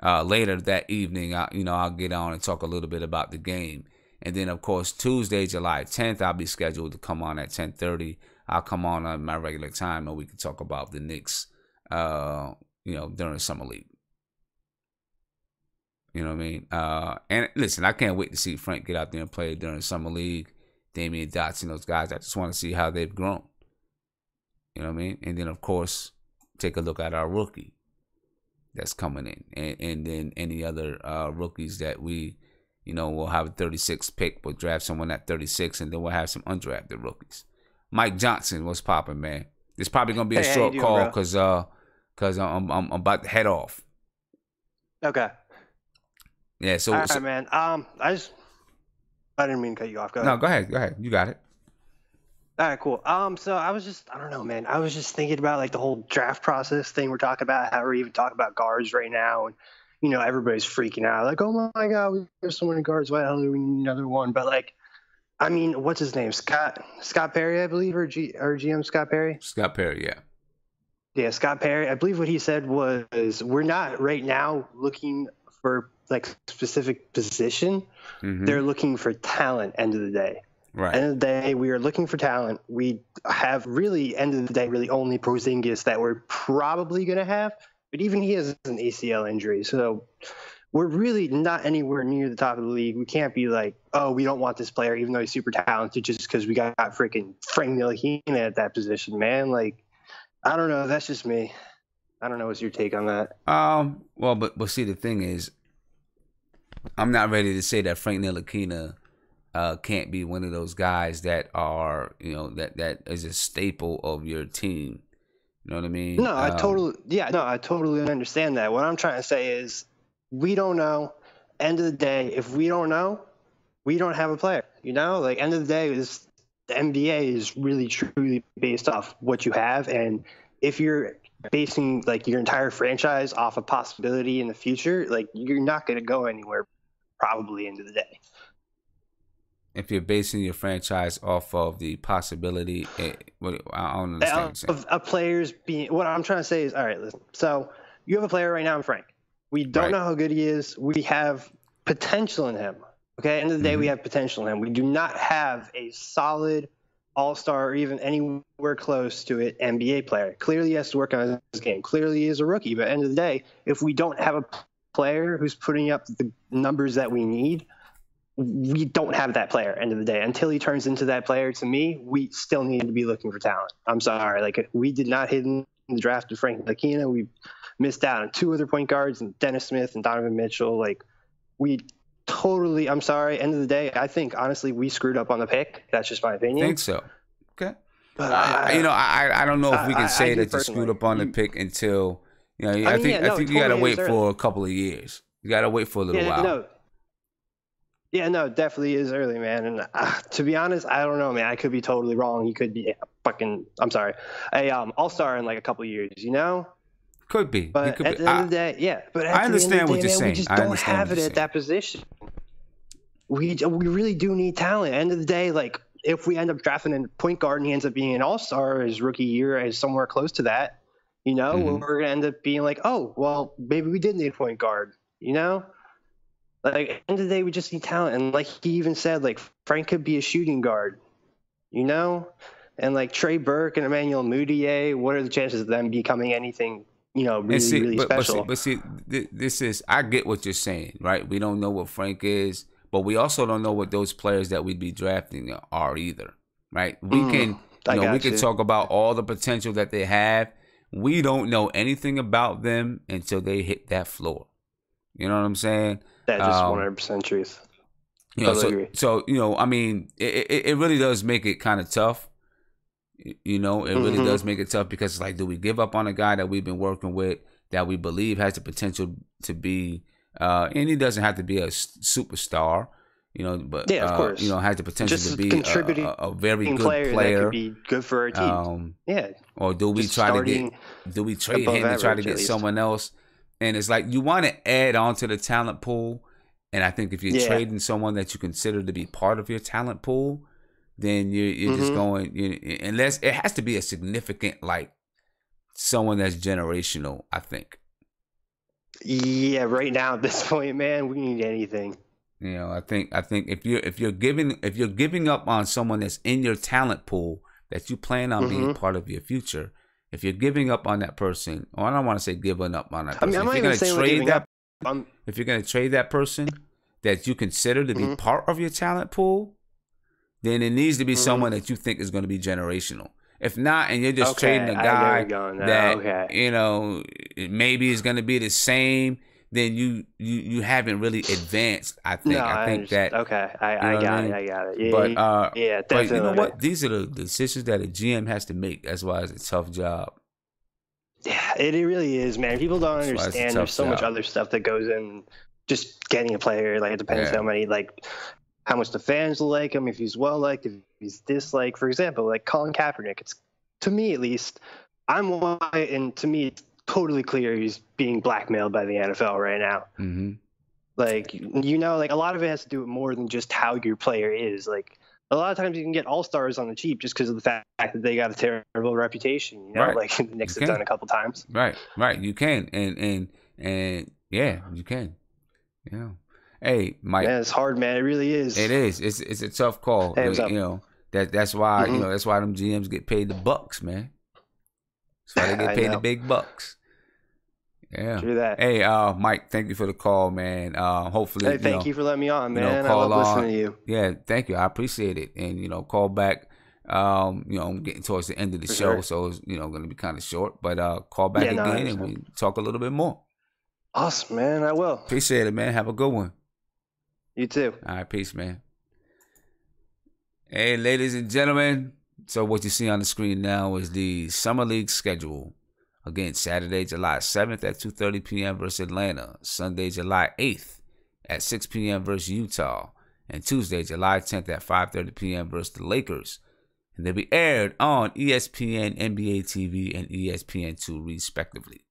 Later that evening, I'll get on and talk a little bit about the game. And then, of course, Tuesday, July 10th, I'll be scheduled to come on at 10:30. I'll come on my regular time, and we can talk about the Knicks, during Summer League. You know what I mean? And listen, I can't wait to see Frank get out there and play during Summer League. Damian Dotson, those guys. I just want to see how they've grown. You know what I mean? And then, of course, take a look at our rookie that's coming in. And then any other rookies that we, we'll have a 36 pick. We'll draft someone at 36, and then we'll have some undrafted rookies. Mike Johnson, what's popping, man? It's probably going to be a short call because I'm about to head off. Okay. Yeah, so... All right, man. I didn't mean to cut you off. Go ahead. No, go ahead. You got it. All right, cool. So I don't know, man. I was just thinking about like the whole draft process thing we're talking about, how we're even talking about guards right now. And, everybody's freaking out. Like, oh my God, we have so many guards. Why the hell do we need another one? But like, I mean, what's his name? Scott Perry, I believe, or GM Scott Perry? Scott Perry, yeah. Yeah, Scott Perry. I believe what he said was, we're not right now looking for like specific position. Mm-hmm. They're looking for talent, end of the day. Right. End of the day, we are looking for talent. We have really, end of the day, really only Porzingis that we're probably going to have. But even he has an ACL injury. So we're really not anywhere near the top of the league. We can't be like, oh, we don't want this player, even though he's super talented, just because we got freaking Frank Ntilikina at that position, man. Like, I don't know. That's just me. I don't know. What's your take on that? Well, but see, the thing is, I'm not ready to say that Frank Ntilikina can't be one of those guys that are, that is a staple of your team. You know what I mean? No, I totally understand that. What I'm trying to say is, we don't know. End of the day, if we don't know, we don't have a player. Like end of the day, the NBA is really truly based off what you have, and if you're basing like your entire franchise off a possibility in the future, like you're not going to go anywhere probably end of the day. If you're basing your franchise off of the possibility, I don't understand. Of players being, what I'm trying to say is, all right, listen. So you have a player right now in Frank. We don't know how good he is. We have potential in him. Okay, end of the day, we have potential in him. We do not have a solid all-star or even anywhere close to it NBA player. Clearly he has to work on his game. Clearly he is a rookie. But end of the day, if we don't have a player who's putting up the numbers that we need, we don't have that player, end of the day. Until he turns into that player, to me, we still need to be looking for talent. I'm sorry. Like, we did not hit in the draft with Frank Ntilikina. We missed out on 2 other point guards, and Dennis Smith and Donovan Mitchell. Like, we totally, I'm sorry, end of the day, I think, honestly, we screwed up on the pick. That's just my opinion. I think so. Okay. But I don't know if we can say that you screwed up on the pick until, I think you got to wait for a couple of years. You got to wait for a little while. No, definitely is early, man. And to be honest, I don't know, man. I could be totally wrong. He could be a all-star in like a couple of years, Could be. But could at the end of the day, yeah. But I understand what you're saying. We just don't have it at that position. We really do need talent. End of the day, like if we end up drafting a point guard and he ends up being an all-star his rookie year, as somewhere close to that, we're gonna end up being like, oh, well, maybe we did need a point guard, Like, at the end of the day, we just need talent. And like he even said, like, Frank could be a shooting guard, And like Trey Burke and Emmanuel Mudiay, what are the chances of them becoming anything, really special? But see, this is, I get what you're saying, right? We don't know what Frank is, but we also don't know what those players that we'd be drafting are either, right? We can talk about all the potential that they have. We don't know anything about them until they hit that floor. You know what I'm saying? That's just 100% truth. So I mean, it really does make it kind of tough. It really does make it tough because it's like, do we give up on a guy that we've been working with that we believe has the potential to be, and he doesn't have to be a superstar, but of course. Has the potential just to be a very good player that could be good for our team. Or do we trade him and try to get someone else? And it's like, you want to add on to the talent pool. And I think if you're trading someone that you consider to be part of your talent pool, then you're just going, unless it has to be a significant, like someone that's generational, I think. Yeah, right now at this point, man, we need anything. I think if you're giving up on someone that's in your talent pool that you plan on being part of your future, if you're giving up on that person, or I don't want to say giving up on that person, if you're going to trade that person that you consider to be part of your talent pool, then it needs to be someone that you think is going to be generational. If not, and you're just trading a guy that you know maybe is going to be the same, then you haven't really advanced. I think. No, I think that. Okay, I got it. I got it. Yeah, but yeah, but definitely. you know what? These are the decisions that a GM has to make. That's why it's a tough job. Yeah, it really is, man. People don't understand. There's so much other stuff that goes in just getting a player. Like it depends how many, like how much the fans like him, if he's well liked, if he's disliked. For example, like Colin Kaepernick. It's, to me at least, I'm white, and to me it's totally clear he's being blackmailed by the NFL right now. Mm-hmm. Like, you know, like a lot of it has to do with more than just how your player is. Like a lot of times you can get all-stars on the cheap just because of the fact that they got a terrible reputation, you know, like the Knicks have done a couple times. Right. You can. And yeah, you can. Yeah. Hey, Mike. Man, it's hard, man. It really is. It is. It's a tough call. Hey, what's up? You know, that's why, you know, that's why them GMs get paid the bucks, man. That's why they get paid the big bucks. Yeah. True that. Hey, Mike, thank you for the call, man. Hopefully, hey, thank you for letting me on, man. I love listening to you. Yeah, thank you. I appreciate it. And, you know, call back. You know, I'm getting towards the end of the show, so it's, you know, going to be kind of short. But call back again and we talk a little bit more. Awesome, man. I will. Appreciate it, man. Have a good one. You too. All right, peace, man. Hey, ladies and gentlemen. So what you see on the screen now is the Summer League schedule. Again, Saturday, July 7th at 2:30 p.m. versus Atlanta. Sunday, July 8th at 6 p.m. versus Utah. And Tuesday, July 10th at 5:30 p.m. versus the Lakers. And they'll be aired on ESPN, NBA TV, and ESPN2 respectively.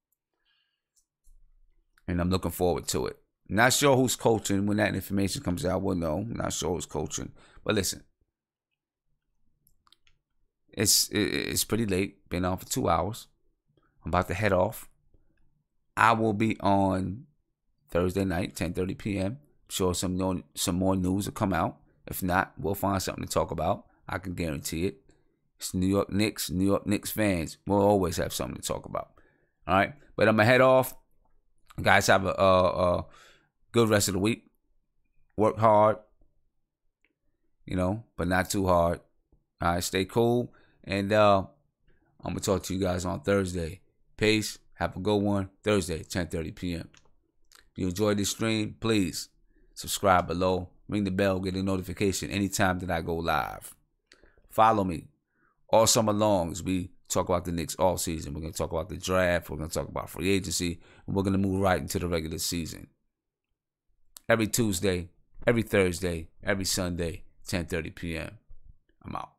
And I'm looking forward to it. Not sure who's coaching. When that information comes out, we'll know. Not sure who's coaching. But listen, it's pretty late. Been on for 2 hours. I'm about to head off. I will be on Thursday night, 10:30 p.m. I'm sure some more news will come out. If not, we'll find something to talk about. I can guarantee it. It's New York Knicks fans. We'll always have something to talk about. All right? But I'm going to head off. Guys, have a good rest of the week. Work hard, you know, but not too hard. All right? Stay cool. And I'm going to talk to you guys on Thursday. Peace. Have a good one. Thursday, 10:30 p.m. If you enjoyed this stream, please subscribe below. Ring the bell. Get a notification anytime that I go live. Follow me all summer long as we talk about the Knicks all season. We're going to talk about the draft. We're going to talk about free agency. And we're going to move right into the regular season. Every Tuesday, every Thursday, every Sunday, 10:30 p.m. I'm out.